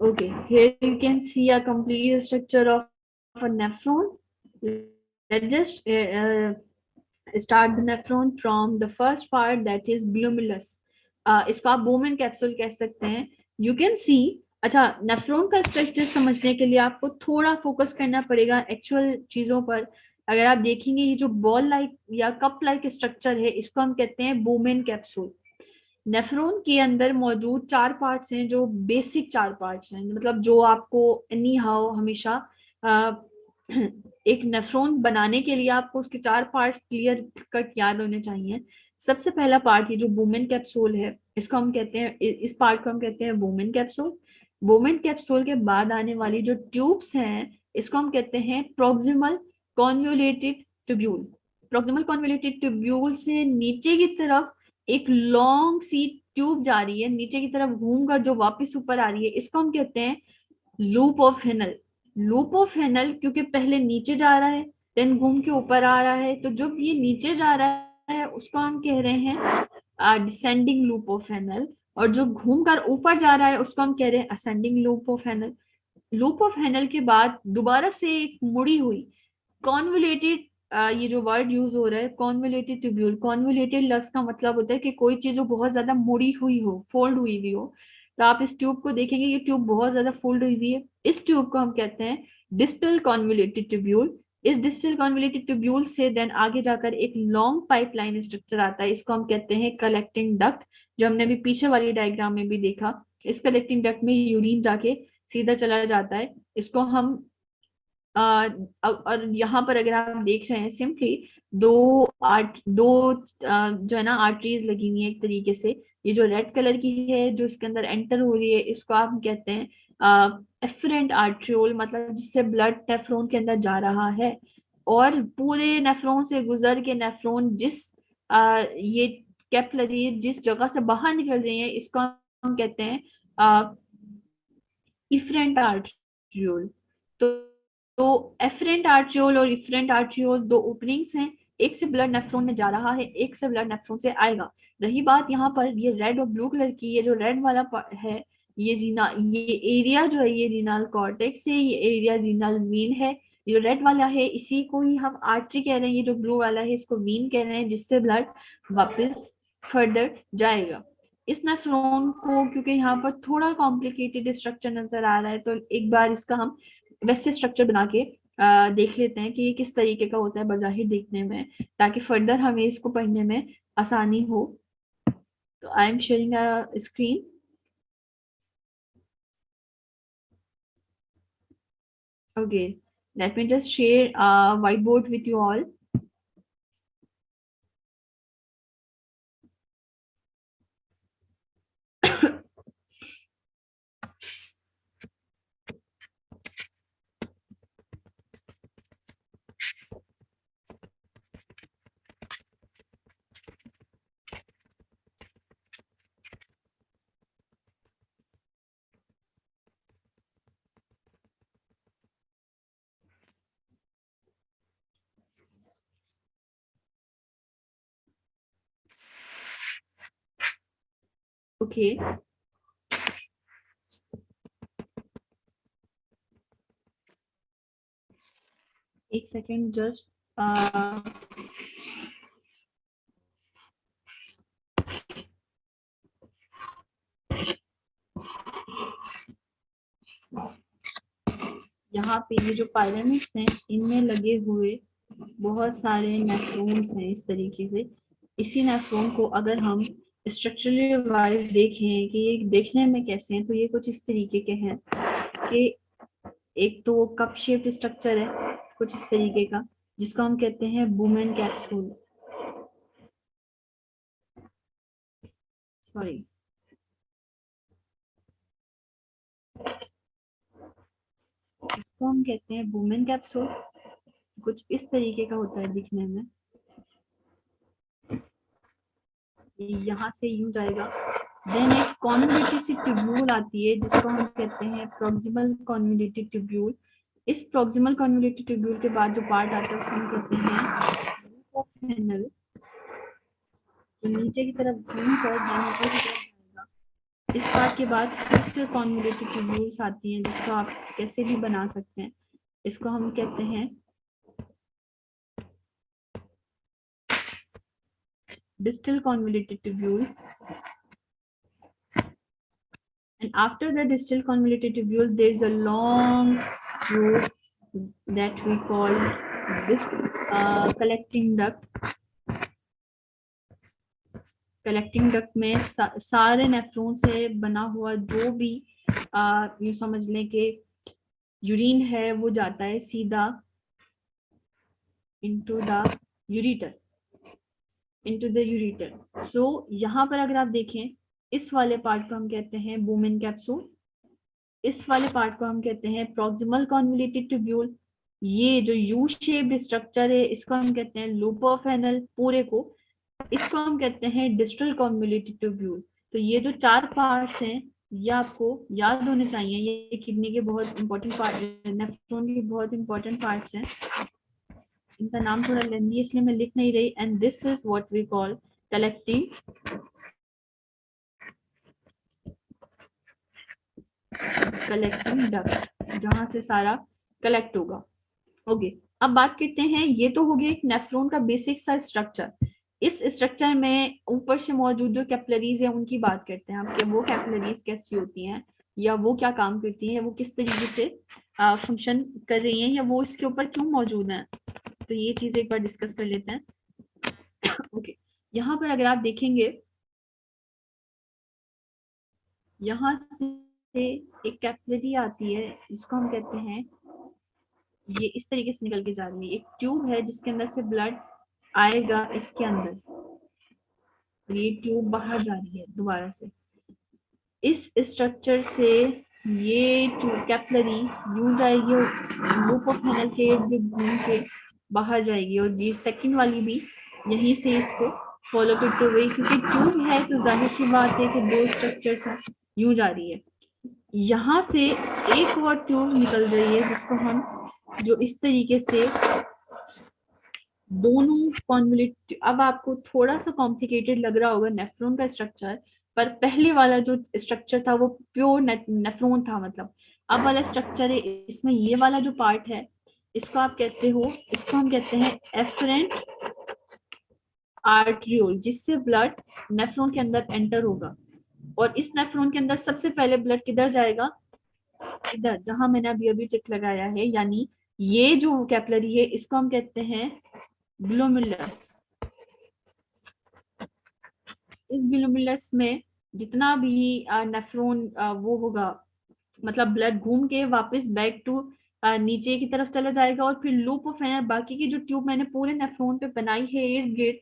[SPEAKER 2] Okay, here you can see a complete structure of a nephron. Let's just start the nephron from the first part, that is glomerulus. इसको आप बोमेन कैप्सूल कह सकते हैं. You can see. अच्छा, नेफ्रॉन का स्ट्रक्चर समझने के लिए आपको थोड़ा फोकस करना पड़ेगा एक्चुअल चीजों पर. अगर आप देखेंगे ये जो बॉल लाइक या कप लाइक स्ट्रक्चर है, इसको हम कहते हैं बोमेन कैप्सूल. नेफ्रॉन के अंदर मौजूद चार पार्ट्स हैं, जो बेसिक चार पार्ट्स हैं, मतलब जो आपको एनी हाउ हमेशा एक नेफ्रॉन बनाने के लिए आपको उसके चार पार्ट्स क्लियर कट याद होने चाहिए. सबसे पहला पार्ट ये जो बोमेन कैप्सूल है, इसको हम कहते हैं, इस पार्ट को हम कहते हैं बोमेन कैप्सूल. बोमेन कैप्सूल के बाद आने वाली जो ट्यूब्स हैं, इसको हम कहते हैं proximal convoluted tubule. Proximal convoluted tubule से नीचे की तरफ एक लॉन्ग सी ट्यूब जा रही है, नीचे की तरफ घूमकर जो वापस ऊपर आ रही है, इसको हम कहते हैं loop of Henle. Loop of Henle क्योंकि पहले नीचे जा रहा है देन घूम के ऊपर आ रहा है, तो जब ये नीचे जा रहा है उसको हम कह रहे हैं डिसेंडिंग लूप ऑफ हेनल, और जो घूमकर ऊपर जा रहा है उसको हम कह रहे हैं ascending loop of Henle. Loop of Henle के बाद दोबारा से एक मुड़ी हुई कॉन्वोल्यूटेड, ये जो वर्ड यूज हो रहा है कॉन्वोल्यूटेड ट्यूब्यूल, कॉन्वोल्यूटेड लफ्ज का मतलब होता है कि कोई चीज जो बहुत ज्यादा मुड़ी हुई हो, फोल्ड हुई हुई हो। तो आप इस ट्यूब को देखेंगे, ये ट्यूब बहुत ज्यादा फोल्ड हुई हुई है। इस ट्यूब को हम कहते हैं डिस्टल कॉन्वोल्यूटेड ट्यूब्यूल। इस डिस्टल कॉन्वोल्यूटेड ट्यूब्यूल से देन आगे जाकर एक लॉन्ग पाइपलाइन स्ट्रक्चर आता है, इसको हम कहते हैं कलेक्टिंग डक्ट, जो हमने अभी पीछे वाली डायग्राम में भी देखा। इस कलेक्टिंग डक्ट में यूरिन जाके सीधा चला जाता है। इसको हम और यहाँ पर अगर आप देख रहे हैं सिंपली दो जो है ना आर्टरीज लगी हुई है एक तरीके से। ये जो रेड कलर की है जो इसके अंदर एंटर हो रही है, इसको आप कहते हैं एफरेंट आर्ट्रियोल, मतलब जिससे ब्लड नेफ्रॉन के अंदर जा रहा है। और पूरे नेफ्रॉन से गुजर के नेफ्रॉन जिस ये कैपिलरी जिस जगह से बाहर निकल रही है, इसको हम कहते हैं इफरेंट आर्ट्रियोल। तो एफरेंट आर्ट्रियोल और इफरेंट आर्ट्रियोल दो ओपनिंग्स हैं, एक से ब्लड नेफ्रॉन में जा रहा है, एक से ब्लड नेफ्रॉन से आएगा। रही बात यहाँ पर ये रेड और ब्लू कलर की, ये जो रेड वाला है ये एरिया जो है ये रीनल कॉर्टेक्स है, ये एरिया रीनल वीन है। ये जो रेड वाला है इसी को ही हम आर्टरी कह रहे हैं, ये जो ब्लू वाला है इसको वीन कह रहे हैं, जिससे ब्लड वापस फर्दर जाएगा। इस नेफ्रॉन को क्योंकि यहाँ पर थोड़ा कॉम्प्लिकेटेड स्ट्रक्चर नजर आ रहा है, तो एक बार इसका हम वैसे स्ट्रक्चर बना के देख लेते हैं कि ये किस तरीके का होता है बजाहिर देखने में, ताकि फर्दर हमें इसको पढ़ने में आसानी हो। तो I am sharing a screen. Okay, let me just share white board with you all. Okay, एक सेकेंड जस्ट यहाँ पे ये जो पायरामिड्स हैं इनमें लगे हुए बहुत सारे नेफ्रॉन्स हैं इस तरीके से। इसी नेफ्रॉन को अगर हम स्ट्रक्चरली वाइज देखें कि ये देखने में कैसे हैं, तो ये कुछ इस तरीके के हैं कि एक तो कप शेप्ड स्ट्रक्चर है कुछ इस तरीके का, जिसको हम कहते हैं बुमेन कैप्सूल, सॉरी इसको हम कहते हैं बुमेन कैप्सूल। कुछ इस तरीके का होता है दिखने में, यहाँ से यूं जाएगा। देन एक कॉन्वोल्यूटेड सी ट्यूब्यूल आती है जिसको हम कहते हैं प्रॉक्सिमल कॉन्वोल्यूटेड ट्यूब्यूल। इस प्रॉक्सिमल कॉन्वोल्यूटेड ट्यूब्यूल के बाद जो पार्ट आता है उसको हम कहते हैं लूप ऑफ हेनल, जो नीचे की तरफ घूम कर ऊपर की तरफ जाएगा। इस पार्ट के बाद फिर कॉन्वोल्यूटेड ट्यूब्यूल्स आती हैं जिसको आप कैसे भी बना सकते हैं। इसको हम कहते हैं distal convoluted tubule, and after the distal convoluted tubule there is a long rope that we call this collecting duct। Collecting duct में सारे नेफ्रॉन से बना हुआ जो भी यूं समझ लें कि यूरिन है वो जाता है सीधा into the ureter, into the ureter। so यहाँ पर अगर आप देखें इस वाले पार्ट को हम कहते हैं बुमेन कैप्सूल, इस वाले पार्ट को हम कहते हैं प्रॉक्सिमल कॉन्वोल्यूटेड ट्यूब्यूल। ये जो यू शेप्ड स्ट्रक्चर है इसको हम कहते हैं लूप ऑफ हेनल पूरे को, इसको हम कहते हैं डिस्टल कॉन्वोल्यूटेड ट्यूब्यूल। तो ये जो चार पार्ट्स हैं ये आपको याद होने चाहिए, ये किडनी के बहुत इंपॉर्टेंट पार्ट, नेफ्रॉन के बहुत इंपॉर्टेंट पार्ट्स हैं। इनका नाम थोड़ा लेंदी इसलिए मैं लिख नहीं रही। And this is what we call collecting duct, जहां से सारा कलेक्ट होगा। ओके, अब बात करते हैं, ये तो हो गया एक नेफ्रॉन का बेसिक सा स्ट्रक्चर। इस स्ट्रक्चर में ऊपर से मौजूद जो कैपिलरीज है उनकी बात करते हैं हम, कि वो कैपिलरीज कैसी होती हैं, या वो क्या काम करती हैं, वो किस तरीके से फंक्शन कर रही हैं, या वो इसके ऊपर क्यों मौजूद हैं। तो ये चीज एक बार डिस्कस कर लेते हैं। ओके, यहाँ पर अगर आप देखेंगे, यहाँ से एक कैपिलरी आती है जिसको हम कहते हैं, ये इस तरीके से निकल के जा रही है, एक ट्यूब है जिसके अंदर से ब्लड आएगा इसके अंदर, ये ट्यूब बाहर जा रही है दोबारा से। इस स्ट्रक्चर से ये कैपिलरी यूज आएगी और लूप ऑफ हैनल के घूम के बाहर जाएगी, और ये सेकंड वाली भी यहीं से इसको फॉलो करते हुए, क्योंकि ट्यूब है तो जाहिर सी बात है कि दो स्ट्रक्चर्स हैं, यूं जा रही है। यहाँ से एक और ट्यूब निकल रही है जिसको हम, जो इस तरीके से दोनों कॉन्वोल्यूट, अब आपको थोड़ा सा कॉम्प्लिकेटेड लग रहा होगा नेफ्रॉन का स्ट्रक्चर, पर पहले वाला जो स्ट्रक्चर था वो प्योर नेफ्रॉन था। मतलब अब वाला स्ट्रक्चर है, इसमें ये वाला जो पार्ट है इसको आप कहते हो, इसको हम कहते हैं एफरेंट आर्टरियोल, जिससे ब्लड नेफ्रॉन के अंदर एंटर होगा। और इस नेफ्रॉन के अंदर सबसे पहले ब्लड किधर जाएगा, इधर जहां मैंने अभी अभी टिक लगाया है, यानी ये जो कैपिलरी है इसको हम कहते हैं ग्लोमेरुलस। इस ग्लोमेरुलस में जितना भी नेफ्रॉन वो होगा, मतलब ब्लड घूम के वापस बैक टू नीचे की तरफ चला जाएगा, और फिर लूप ऑफ हैनल, बाकी की जो ट्यूब मैंने पूरे नेफ्रॉन पे बनाई है इर्द गिर्द,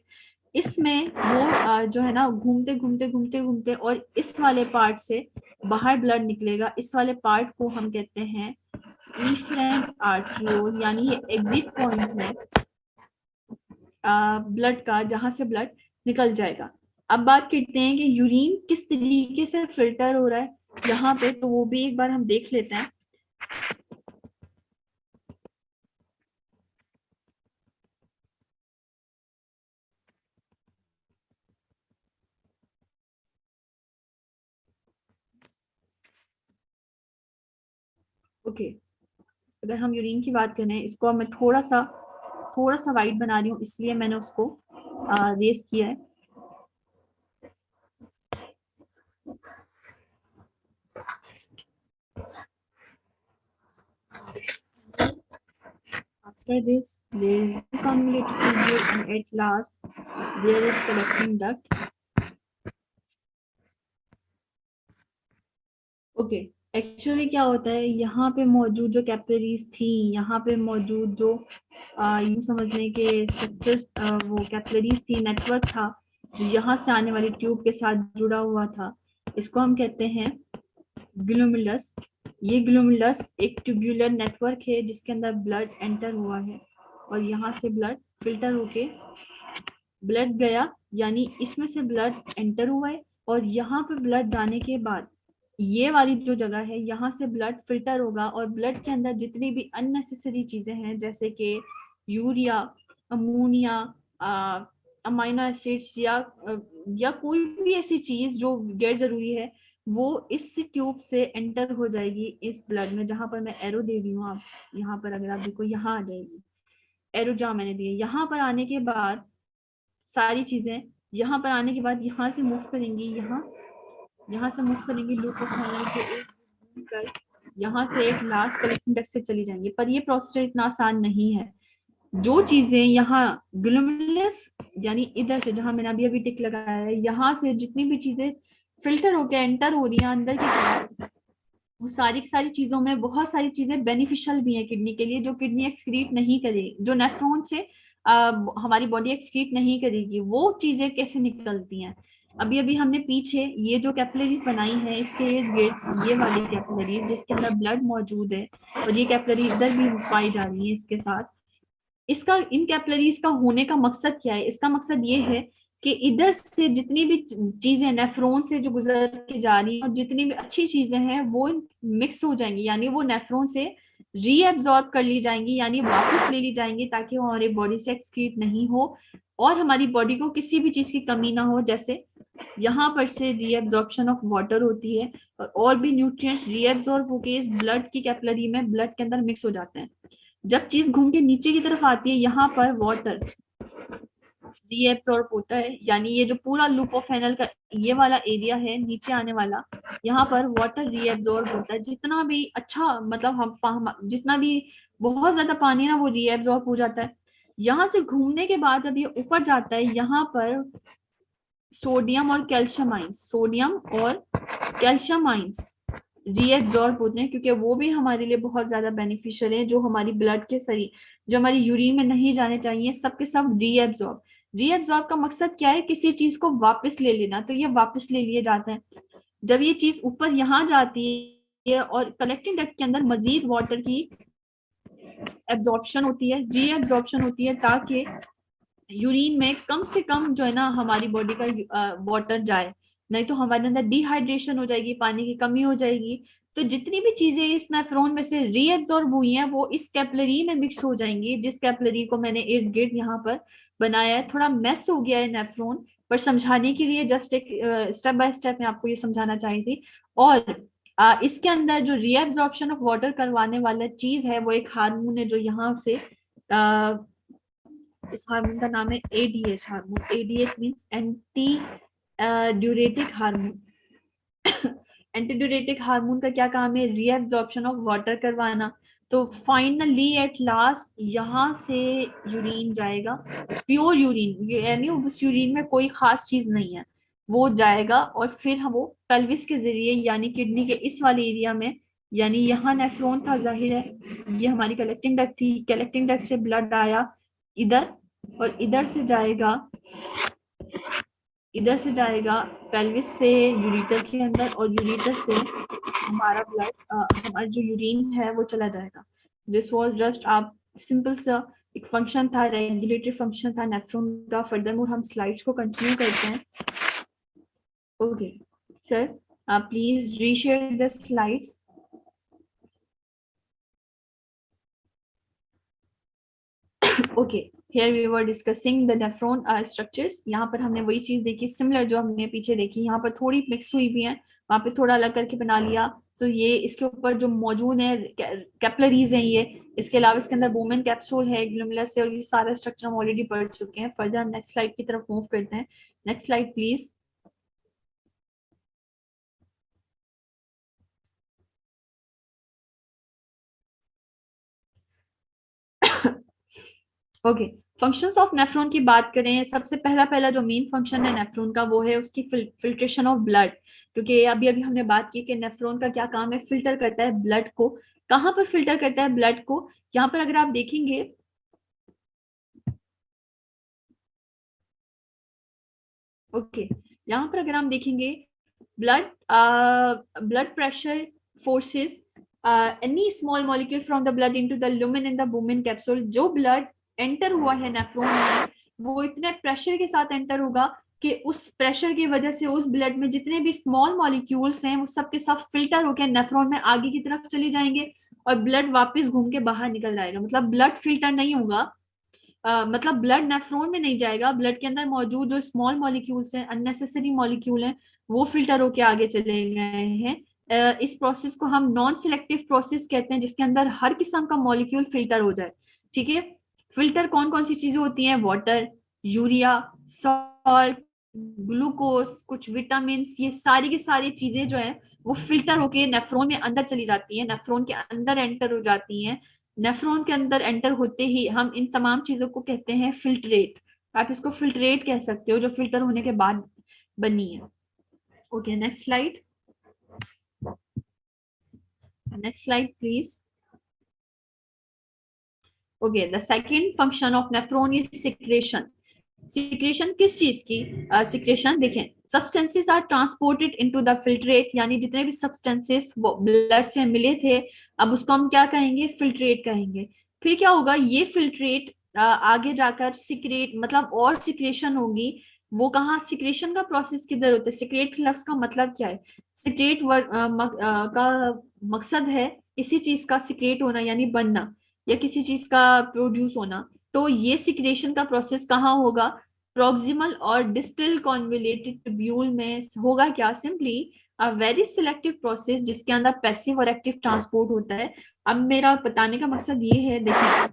[SPEAKER 2] इसमें वो जो है ना घूमते घूमते घूमते घूमते और इस वाले पार्ट से बाहर ब्लड निकलेगा। इस वाले पार्ट को हम कहते हैं इफरेंट आर्टरियोल, यानी ये एग्जिट पॉइंट है ब्लड का, जहां से ब्लड निकल जाएगा। अब बात करते हैं कि यूरिन किस तरीके से फिल्टर हो रहा है यहाँ पे, तो वो भी एक बार हम देख लेते हैं। ओके, अगर हम यूरिन की बात करें, इसको मैं थोड़ा सा वाइट बना रही हूँ, इसलिए मैंने उसको रेस किया है। After this, there is convoluted tubule, and at last there is collecting duct. Okay, actually क्या होता है, यहाँ पे मौजूद जो कैपिलरीज थी, यहाँ पे मौजूद जो यूं समझने के स्ट्रक्चर्स, वो कैपिलरीज थी, नेटवर्क था जो यहाँ से आने वाली ट्यूब के साथ जुड़ा हुआ था, इसको हम कहते हैं ग्लोमेरुलस। ये ग्लोमेरुलस एक ट्यूब्यूलर नेटवर्क है जिसके अंदर ब्लड एंटर हुआ है, और यहाँ से ब्लड फिल्टर होके ब्लड गया, यानी इसमें से ब्लड एंटर हुआ है, और यहाँ पे ब्लड जाने के बाद ये वाली जो जगह है यहाँ से ब्लड फिल्टर होगा, और ब्लड के अंदर जितनी भी अननेसेसरी चीजें हैं, जैसे कि यूरिया, अमोनिया, अमाइनो एसिड्स, या कोई भी ऐसी चीज जो गैर जरूरी है, वो इस ट्यूब से एंटर हो जाएगी इस ब्लड में। जहां पर मैं एरो दे रही हूँ, आप यहाँ पर अगर आप देखो, यहाँ आ जाएगी एरो जहाँ मैंने दी है। यहाँ पर आने के बाद सारी चीजें, यहाँ पर आने के बाद यहाँ से मूव करेंगी, यहाँ से मूव करेंगी लूप ऑफ हैनल के कर, यहाँ से एक लास्ट कलेक्टिंग डक्ट से चली जाएंगी। पर ये प्रोसेस इतना आसान नहीं है। जो चीजें यहाँ ग्लोमेरुलस, यानी इधर से जहां मैंने अभी अभी टिक लगाया है, यहाँ से जितनी भी चीजें फिल्टर होकर एंटर हो रही हैं अंदर की तरफ, वो सारी की सारी चीजों में बहुत सारी चीजें बेनिफिशियल भी हैं किडनी के लिए, जो किडनी एक्सक्रीट नहीं करेगी, जो नेफ्रॉन से हमारी बॉडी एक्सक्रीट नहीं करेगी, वो चीजें कैसे निकलती हैं। अभी अभी हमने पीछे ये जो कैपिलरीज बनाई है, इसके ये वाली कैपिलरीज जिसके अंदर ब्लड मौजूद है, और ये कैपिलरी इधर भी पाई जा रही है इसके साथ। इसका, इन कैपिलरीज का होने का मकसद क्या है, इसका मकसद ये है कि इधर से जितनी भी चीजें नेफ्रॉन से जो गुजर के जा रही हैं, और जितनी भी अच्छी चीजें हैं वो मिक्स हो जाएंगी, यानी वो नेफ्रॉन से रीएब्जॉर्ब कर ली जाएंगी, यानी वापस ले ली जाएंगी, ताकि वो हमारी बॉडी से एक्सक्रीट नहीं हो और हमारी बॉडी को किसी भी चीज की कमी ना हो। जैसे यहाँ पर से रीएब्जॉर्प्शन ऑफ वाटर होती है और भी न्यूट्रिएंट्स रीएब्जॉर्ब होके इस ब्लड की कैपिलरी में, ब्लड के अंदर मिक्स हो जाते हैं। जब चीज घूम के नीचे की तरफ आती है, यहाँ पर वाटर रीएब्सॉर्ब होता है, यानी ये जो पूरा लूप ऑफ फेनल का ये वाला एरिया है नीचे आने वाला, यहाँ पर वाटर रीएब्सॉर्ब होता है। जितना भी अच्छा मतलब हम जितना भी बहुत ज्यादा पानी ना वो रीएब्सॉर्ब हो जाता है। यहाँ से घूमने के बाद जब ये ऊपर जाता है, यहाँ पर सोडियम और कैल्शियम आइंस, सोडियम और कैल्शियम आइंस रीएब्सॉर्ब होते हैं, क्योंकि वो भी हमारे लिए बहुत ज्यादा बेनिफिशियल है। जो हमारी ब्लड के शरीर, जो हमारी यूरिन में नहीं जाने चाहिए, सबके सब रीएब्सॉर्ब। रीएब्सॉर्ब का मकसद क्या है? किसी चीज को वापस ले लेना, तो ये वापस ले लिए जाते हैं। जब ये चीज ऊपर यहाँ जाती है और कलेक्टिंग डक्ट के अंदर मजीद वाटर की एब्जॉर्प्शन होती है, रीएब्जॉर्प्शन होती है, ताकि यूरिन में कम से कम जो है ना हमारी बॉडी का वाटर जाए, नहीं तो हमारे अंदर डिहाइड्रेशन हो जाएगी, पानी की कमी हो जाएगी। तो जितनी भी चीजें इस नेफ्रॉन में से रीएब्सॉर्ब हुई हैं वो इस कैपिलरी में मिक्स हो जाएंगी, जिस कैपिलरी को मैंने इर्द गिर्द यहाँ पर बनाया है। थोड़ा मेस हो गया है नेफ्रॉन, पर समझाने के लिए जस्ट एक स्टेप बाय स्टेप मैं आपको ये समझाना चाही थी। और इसके अंदर जो रीएब्सॉर्प्शन ऑफ वाटर करवाने वाला चीज है वो एक हार्मोन है, जो यहाँ से इस हार्मोन का नाम है ADH hormone. ADH means anti diuretic hormone. Anti diuretic hormone का क्या काम है? रीएब्जॉर्प्शन ऑफ वाटर करवाना। तो फाइनली एट लास्ट यहाँ से यूरिन जाएगा, प्योर यूरिन, यानी उस यूरिन में कोई खास चीज नहीं है, वो जाएगा और फिर हम वो पेल्विस के जरिए यानी किडनी के इस वाले एरिया में, यानी यहाँ नेफ्रॉन था, जाहिर है ये हमारी कलेक्टिंग डक्ट थी, कलेक्टिंग डक्ट से ब्लड आया इधर और इधर से जाएगा, इधर से जाएगा पेल्विस से यूरिटर के अंदर, और यूरिटर से हमारा ब्लड हमारा जो यूरिन है वो चला जाएगा। दिस वाज जस्ट आप सिंपल सा एक फंक्शन था, रेगुलेटरी फंक्शन था नेफ्रॉन का। फर्दरमोर हम स्लाइड्स को कंटिन्यू करते हैं। Okay sir, please reshare the slides. Okay, here we were discussing the nephron structures। यहाँ पर हमने वही चीज देखी सिमिलर जो हमने पीछे देखी, यहाँ पर थोड़ी मिक्स हुई भी है, वहाँ पे थोड़ा अलग करके बना लिया। तो ये इसके ऊपर जो मौजूद है कैपिलरीज हैं ये, इसके अलावा इसके अंदर बोमेन कैप्सूल है, ग्लूमेरुलस है, और ये सारा स्ट्रक्चर हम ऑलरेडी पढ़ चुके हैं। फर्दर नेक्स्ट स्लाइड की तरफ मूव करते हैं। Next slide please. Okay, functions of nephron की बात करें, सबसे पहला जो मेन फंक्शन है नेफ्रॉन का वो है उसकी फिल्ट्रेशन ऑफ ब्लड। क्योंकि अभी अभी हमने बात की कि नेफ्रॉन का क्या काम है, फिल्टर करता है ब्लड को। कहाँ पर फिल्टर करता है ब्लड को? यहाँ पर अगर आप देखेंगे, ओके, यहाँ पर अगर हम देखेंगे blood blood pressure forces any small molecule from the blood into the lumen in the Bowman capsule। जो ब्लड एंटर हुआ है नेफ्रॉन में वो इतने प्रेशर के साथ एंटर होगा कि उस प्रेशर की वजह से उस ब्लड में जितने भी स्मॉल मॉलिक्यूल्स हैं वो सब के सब फिल्टर होकर नेफ्रॉन में आगे की तरफ चली जाएंगे और ब्लड वापस घूम के बाहर निकल जाएगा। मतलब ब्लड फिल्टर नहीं होगा, मतलब ब्लड नेफ्रॉन में नहीं जाएगा, ब्लड के अंदर मौजूद जो स्मॉल मॉलिक्यूल्स हैं, अननेसेसरी मॉलिक्यूल हैं, वो फिल्टर होके आगे चले गए हैं। इस प्रोसेस को हम नॉन सिलेक्टिव प्रोसेस कहते हैं, जिसके अंदर हर किस्म का मॉलिक्यूल फिल्टर हो जाए। ठीक है, फिल्टर कौन कौन सी चीजें होती हैं? वाटर, यूरिया, सॉल्ट, ग्लूकोज, कुछ विटामिन, ये सारी की सारी चीजें जो है वो फिल्टर होके नेफ्रॉन में अंदर चली जाती है, नेफ्रॉन के अंदर एंटर हो जाती हैं। नेफ्रॉन के अंदर एंटर होते ही हम इन तमाम चीजों को कहते हैं फिल्ट्रेट। आप इसको फिल्ट्रेट कह सकते हो, जो फिल्टर होने के बाद बनी है। Okay, next slide. Next slide please. Okay, the second function of nephron is secretion. Secretion किस चीज की? सिक्रेशन देखें, substances are transported into the filtrate, यानी जितने भी सब्सटेंसेस ब्लड से मिले थे अब उसको हम क्या कहेंगे? फिल्ट्रेट कहेंगे। फिर क्या होगा? ये फिल्ट्रेट आगे जाकर सिक्रेट, मतलब और सिक्रेशन होगी। वो कहाँ सिक्रेशन का प्रोसेस किधर होता है? सिक्रेट लफ्ज का मतलब क्या है? सिक्रेट का मकसद है किसी चीज का सिक्रेट होना यानी बनना, या किसी चीज का प्रोड्यूस होना, तो ये सिक्रेशन का प्रोसेस कहाँ होगा? प्रॉक्सिमल और डिस्टल कॉन्वोल्यूटेड ट्यूब्यूल में होगा क्या? Simply a very selective process जिसके अंदर पैसिव और एक्टिव ट्रांसपोर्ट होता है। अब मेरा बताने का मकसद ये है, देखिए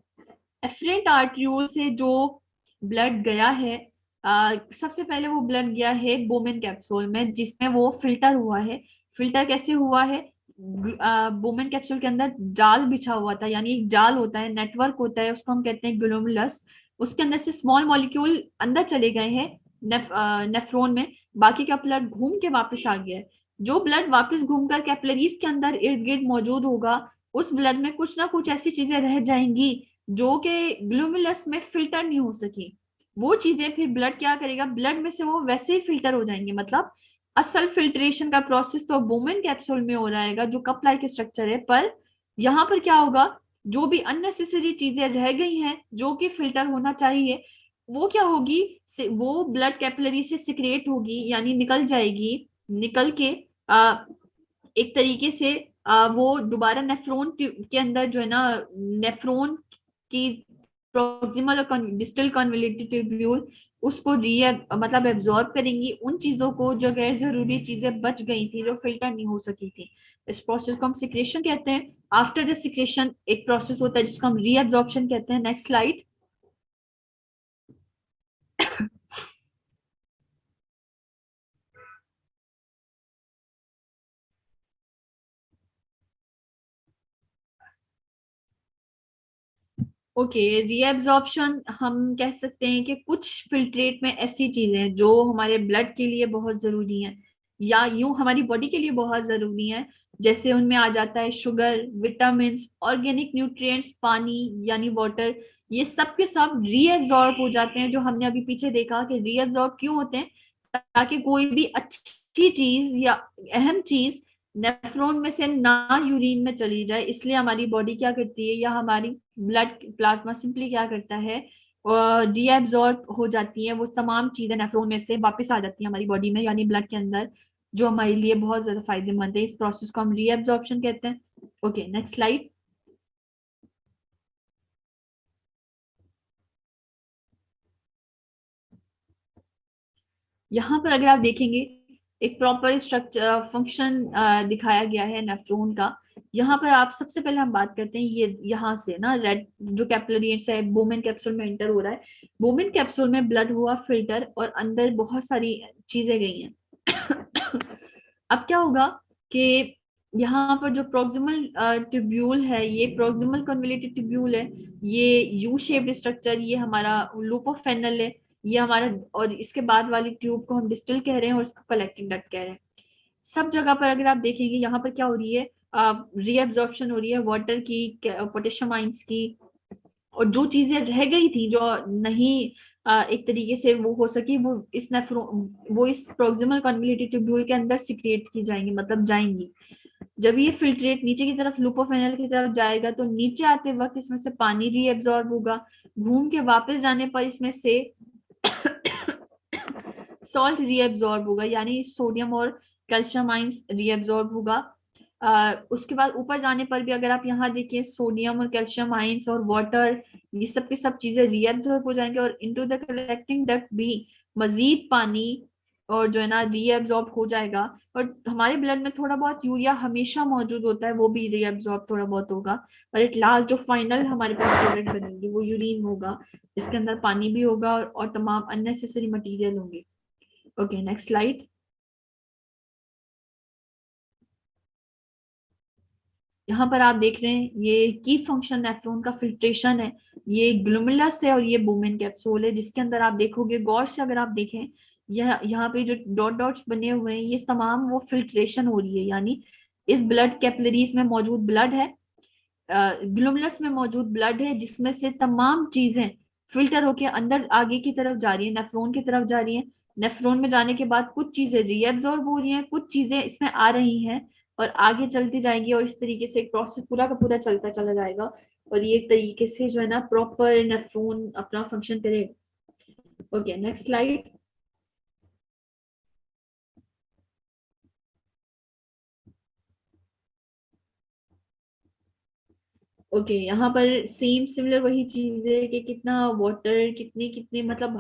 [SPEAKER 2] एफरेंट आर्टरियोल से जो ब्लड गया है, सबसे पहले वो ब्लड गया है बोमेन कैप्सूल में जिसमें वो फिल्टर हुआ है। फिल्टर कैसे हुआ है? बोमेन कैप्सूल के अंदर जाल बिछा हुआ था, यानी एक जाल होता है, नेटवर्क होता है, उसको हम कहते हैं ग्लोमुलस। उसके अंदर से स्मॉल मॉलिक्यूल अंदर चले गए हैं नेफ्रॉन में, बाकी का ब्लड घूम के वापस आ गया है। जो ब्लड वापस घूमकर कैपिलरीज के अंदर इर्द गिर्द मौजूद होगा, उस ब्लड में कुछ ना कुछ ऐसी चीजें रह जाएंगी जो कि ग्लोमुलस में फिल्टर नहीं हो सकी। वो चीजें फिर ब्लड क्या करेगा? ब्लड में से वो वैसे ही फिल्टर हो जाएंगे। मतलब असल फिल्ट्रेशन का प्रोसेस तो बोमेन कैप्सूल में हो रहेगा जो कप लाइक स्ट्रक्चर है, पर यहाँ पर क्या होगा? जो भी अननेसेसरी चीजें रह गई हैं जो कि फिल्टर होना चाहिए, वो क्या होगी? वो ब्लड कैपिलरी से सिक्रेट होगी, यानी निकल जाएगी। निकल के एक तरीके से वो दोबारा नेफ्रॉन के अंदर जो है ना, नेफ्रॉन की प्रॉक्सिमल और डिस्टल कन्वोल्यूटेड ट्यूब्यूल उसको मतलब एब्जॉर्ब करेंगी उन चीजों को जो गैर जरूरी चीजें बच गई थी, जो फिल्टर नहीं हो सकी थी। इस प्रोसेस को हम सिक्रेशन कहते हैं। आफ्टर द सिक्रेशन एक प्रोसेस होता है जिसको हम रीएब्जॉर्प्शन कहते हैं। Next slide. ओके, रीएब्जॉर्प्शन हम कह सकते हैं कि कुछ फिल्ट्रेट में ऐसी चीजें हैं जो हमारे ब्लड के लिए बहुत जरूरी हैं, या यूं हमारी बॉडी के लिए बहुत जरूरी हैं। जैसे उनमें आ जाता है शुगर, विटामिन, ऑर्गेनिक न्यूट्रिएंट्स, पानी यानी वाटर। ये सब के सब रीएब्जॉर्ब हो जाते हैं, जो हमने अभी पीछे देखा कि रीएब्जॉर्ब क्यों होते हैं, ताकि कोई भी अच्छी चीज या अहम चीज नेफ्रॉन में से ना यूरिन में चली जाए। इसलिए हमारी बॉडी क्या करती है, या हमारी ब्लड प्लाज्मा सिंपली क्या करता है, रीएब्जॉर्ब हो जाती है वो तमाम चीजें नेफ्रॉन में से वापस आ जाती है हमारी बॉडी में, यानी ब्लड के अंदर, जो हमारे लिए बहुत ज्यादा फायदेमंद है। इस प्रोसेस को हम रीएब्जॉर्प्शन कहते हैं। Okay, next slide. यहाँ पर अगर आप देखेंगे एक प्रॉपर स्ट्रक्चर फंक्शन दिखाया गया है नेफ्रॉन का। यहाँ पर आप सबसे पहले हम बात करते हैं, ये यहाँ से ना रेड जो कैपिलरीज है बोमेन कैप्सूल में एंटर हो रहा है। बोमेन कैप्सूल में ब्लड हुआ फिल्टर और अंदर बहुत सारी चीजें गई हैं। अब क्या होगा कि यहाँ पर जो प्रोक्सिमल ट्यूब्यूल है, ये प्रोक्सिमल कन्वोल्यूटेड ट्यूब्यूल है, ये यू शेप्ड स्ट्रक्चर, ये हमारा लूप ऑफ फेनल है, ये हमारा, और इसके बाद वाली ट्यूब को हम डिस्टल कह रहे हैं और इसको कलेक्टिंग डक्ट कह रहे हैं। सब जगह पर अगर आप देखेंगे यहाँ पर क्या हो रही है, रीअब्जॉर्प्शन हो रही है वाटर की, पोटेशियम आइंस की, और जो चीजें रह गई थी जो नहीं एक तरीके से वो हो सकी, वो इस प्रोक्सिमल कन्वोल्यूटेड ट्यूब्यूल के अंदर सिक्रेट की जाएंगी, मतलब जाएंगी। जब ये फिल्ट्रेट नीचे की तरफ लूपोफेनल की तरफ जाएगा तो नीचे आते वक्त इसमें से पानी रीएब्जॉर्ब होगा, घूम के वापस जाने पर इसमें से सॉल्ट रीएब्जॉर्ब होगा, यानी सोडियम और कैल्शियम आइंस रीएब्जॉर्ब होगा। उसके बाद ऊपर जाने पर भी अगर आप यहाँ देखिए सोडियम और कैल्शियम आइंस और वाटर, ये सब की सब चीजें रीएब्जॉर्ब हो जाएंगे, और इनटू द कलेक्टिंग डक्ट भी मजीद पानी और जो है ना रीएब्जॉर्ब हो जाएगा। और हमारे ब्लड में थोड़ा बहुत यूरिया हमेशा मौजूद होता है, वो भी रीएब्जॉर्ब थोड़ा बहुत होगा। और एट लास्ट जो फाइनल हमारे पास प्रोडक्ट बनेंगे वो यूरिन होगा, इसके अंदर पानी भी होगा और तमाम अननेसेसरी मटेरियल होंगे। Okay, next slide. यहाँ पर आप देख रहे हैं ये की फंक्शन नेफ्रॉन का फिल्ट्रेशन है। ये ग्लोमेरुलस है और ये बोमेन कैप्सूल है, जिसके अंदर आप देखोगे गौर से अगर आप देखें, यह यहाँ पे जो डॉट डॉट्स बने हुए हैं ये तमाम वो फिल्ट्रेशन हो रही है, यानी इस ब्लड कैपिलरीज में मौजूद ब्लड है, ग्लोमेरुलस में मौजूद ब्लड है, जिसमें से तमाम चीजें फिल्टर होके अंदर आगे की तरफ जा रही है, नेफ्रॉन की तरफ जा रही है। नेफ्रॉन में जाने के बाद कुछ चीजें रीएब्जॉर्ब हो रही हैं, कुछ चीजें इसमें आ रही हैं और आगे चलती जाएंगी, और इस तरीके से एक प्रोसेस पूरा का पूरा चलता चला जाएगा, और ये एक तरीके से जो है ना प्रॉपर नेफ्रॉन अपना फंक्शन करेगा। Okay, next slide. ओके यहाँ पर सेम सिमिलर वही चीज है कि कितना वाटर कितने कितने मतलब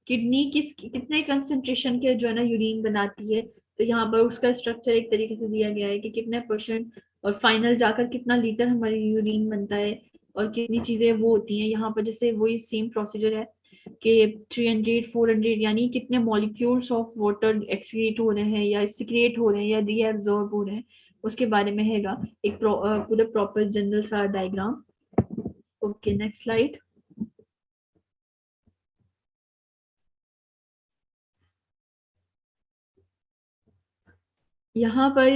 [SPEAKER 2] किडनी कितने कंसंट्रेशन के जो है ना यूरिन बनाती है। तो यहाँ पर उसका स्ट्रक्चर एक तरीके से दिया गया है कि कितने परसेंट और फाइनल जाकर कितना लीटर हमारी यूरिन बनता है और कितनी चीजें वो होती हैं। यहाँ पर जैसे वही सेम प्रोसीजर है कि 300 400 यानी कितने मॉलिक्यूल्स ऑफ वाटर एक्सक्रीट हो रहे हैं या सिक्रिएट हो रहे हैं या रीएब्जॉर्ब हो रहे हैं, उसके बारे में हैगा एक पूरा प्रॉपर जनरल सा डायग्राम। Okay next slide. यहाँ पर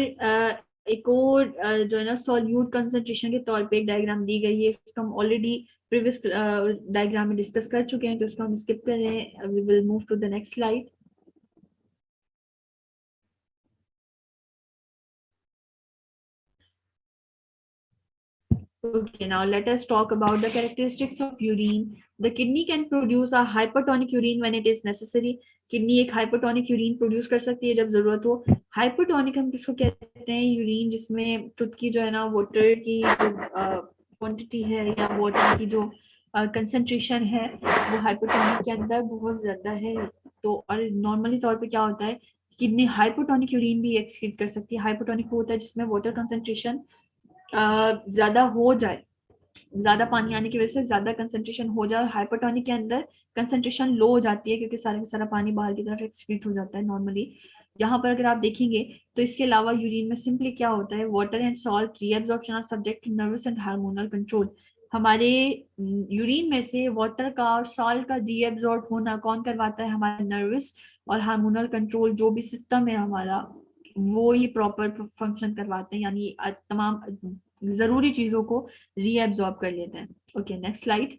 [SPEAKER 2] एक और जो है ना सॉल्यूट कंसंट्रेशन के तौर पे एक डायग्राम दी गई है। इसको हम ऑलरेडी प्रीवियस डायग्राम में डिस्कस कर चुके हैं, तो इसको हम स्किप कर रहे हैं। We will move to the next slide. Okay, now let us talk about the characteristics of urine. The kidney can produce a hypertonic urine when it is necessary. Kidney एक हाइपरटोनिक यूरिन प्रोड्यूस कर सकती है जब जरूरत हो। हाइपरटोनिक हम किसको कहते हैं? यूरिन जिसमें खुद की जो है ना वाटर की जो क्वांटिटी है या वाटर की जो कंसंट्रेशन है वो हाइपरटोनिक के अंदर बहुत ज्यादा है। तो और नॉर्मली तौर पे क्या होता है, किडनी हाइपरटोनिक यूरिन भी एक्सक्रीट कर सकती है। हाइपरटोनिक वो होता है जिसमें वाटर कंसंट्रेशन ज्यादा हो जाए, ज्यादा पानी आने की वजह से ज्यादा कंसंट्रेशन हो जाए। हाइपरटोनिक के अंदर कंसंट्रेशन लो हो जाती है क्योंकि सारा का सारा पानी बाहर की तरफ एक्सक्रीट हो जाता है नॉर्मली। यहाँ पर अगर आप देखेंगे तो इसके अलावा यूरिन में सिंपली क्या होता है, water and salt reabsorption are subject to nervous and hormonal control. हमारे यूरिन में से वाटर का और सॉल्ट का रीअब्जॉर्ब होना कौन करवाता है? हमारा नर्वस और हार्मोनल कंट्रोल जो भी सिस्टम है हमारा, वो ही प्रॉपर फंक्शन करवाते हैं, यानी तमाम जरूरी चीजों को रीएब्जॉर्ब कर लेते हैं। Okay next slide.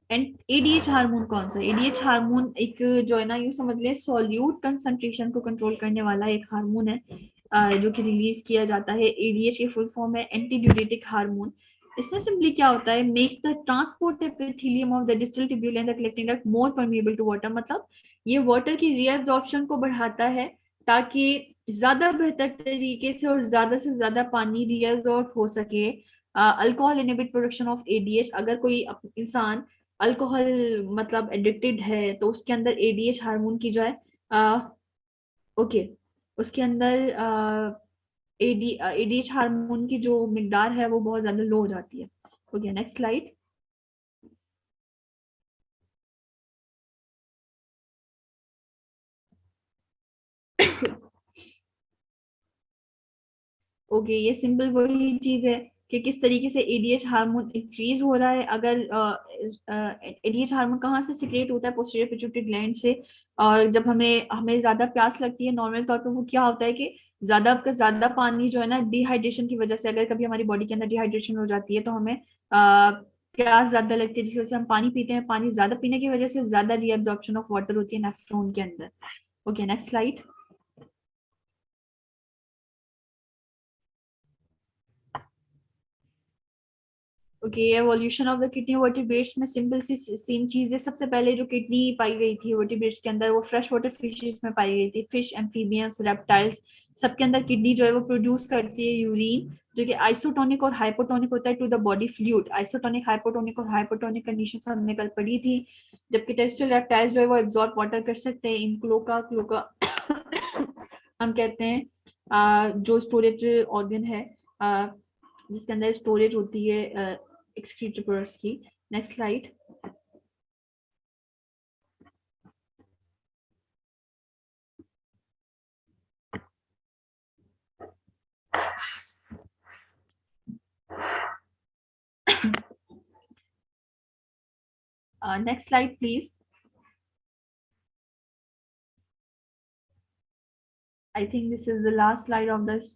[SPEAKER 2] And ADH hormone कौन सा? एडीएच हार्मोन एक जो है ना, यूं समझ ले सॉल्यूट कंसंट्रेशन को कंट्रोल करने वाला एक हार्मोन है जो कि रिलीज किया जाता है। एडीएच की फुल फॉर्म है एंटी ड्यूरेटिक हार्मोन। इसमें सिंपली क्या होता है, makes the transport epithelium of the distal tubule and the collecting duct more permeable to water. मतलब ये वाटर की रीअब्जॉर्प्शन को बढ़ाता है ताकि ज्यादा बेहतर तरीके से और ज्यादा से ज्यादा पानी रीअब्जॉर्ब हो सके। Alcohol inhibit production of ADH. अगर कोई इंसान अल्कोहल मतलब एडिक्टेड है तो उसके अंदर एडीएच हार्मोन की जो है ओके उसके अंदर एडीएच हार्मोन की जो मिकदार है वो बहुत ज्यादा लो हो जाती है। Okay next slide. ओके ये सिंपल वही चीज है कि किस तरीके से एडीएच हार्मोन इंक्रीज हो रहा है। अगर एडीएच हार्मोन कहाँ से सिक्रेट होता है? पोस्टीरियर पिट्यूटरी ग्लैंड से। और जब हमें हमें ज्यादा प्यास लगती है नॉर्मल तौर पे वो क्या होता है कि ज्यादा पानी जो है ना डिहाइड्रेशन की वजह से, अगर कभी हमारी बॉडी के अंदर डिहाइड्रेशन हो जाती है तो हमें प्यास ज्यादा लगती है जिसकी वजह से हम पानी पीते हैं। पानी ज्यादा पीने की वजह से ज्यादा रीअब्जॉर्प्शन ऑफ वाटर होती है नेफ्रॉन के अंदर। Okay next slide. Okay evolution of the kidney vertebrates में सिंपल सी सेम चीज है। सबसे पहले जो किडनी पाई गई थी वर्टिब्रेट्स के अंदर वो फ्रेश वाटर फिशेस में पाई गई थी। फिश, एम्फीबियंस, रेप्टाइल्स सबके अंदर किडनी जो है वो प्रोड्यूस करती है यूरिन जो कि आइसोटोनिक और हाइपोटोनिक होता है to the body fluid. Isotonic, hypotonic और हाइपोटोनिक कंडीशन हमने कल पढ़ी थी। जबकि टेरेस्ट्रियल रेप्टाइल्स जो है वो एब्जॉर्ब वाटर कर सकते हैं। इन क्लोका क्लोका हम कहते हैं जो स्टोरेज ऑर्गन है जिसके अंदर स्टोरेज होती है एक्सक्रीटरी प्रोडक्ट्स की। Next slide. Next slide please. I think this is the last slide of this.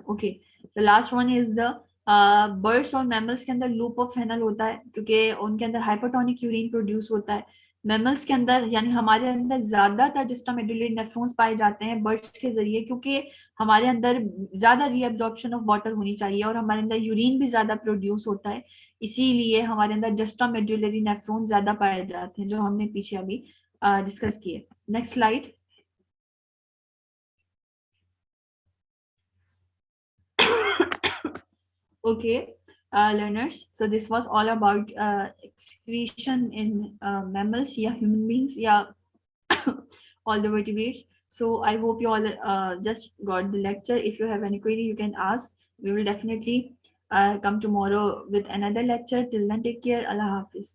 [SPEAKER 2] Okay, the last one is the birds और मैमल्स के अंदर लूप ऑफ फेनल होता है क्योंकि उनके अंदर हाइपरटोनिक यूरिन प्रोड्यूस होता है। मैमल्स के अंदर यानी हमारे अंदर ज्यादातर जस्टामेडुलरी नेफ्रॉन्स पाए जाते हैं बर्ड्स के जरिए, क्योंकि हमारे अंदर ज्यादा रीअब्जॉर्प्शन ऑफ वाटर होनी चाहिए और हमारे अंदर यूरिन भी ज्यादा प्रोड्यूस होता है। इसीलिए हमारे अंदर जस्टामेडुलरी नेफ्रॉन्स ज्यादा पाए जाते हैं जो हमने पीछे अभी डिस्कस किए। Next slide. Okay, learners. So this was all about excretion in mammals, yeah, human beings, yeah, all the vertebrates. So I hope you all just got the lecture. If you have any query, you can ask. We will definitely come tomorrow with another lecture. Till then, take care. Allah Hafiz.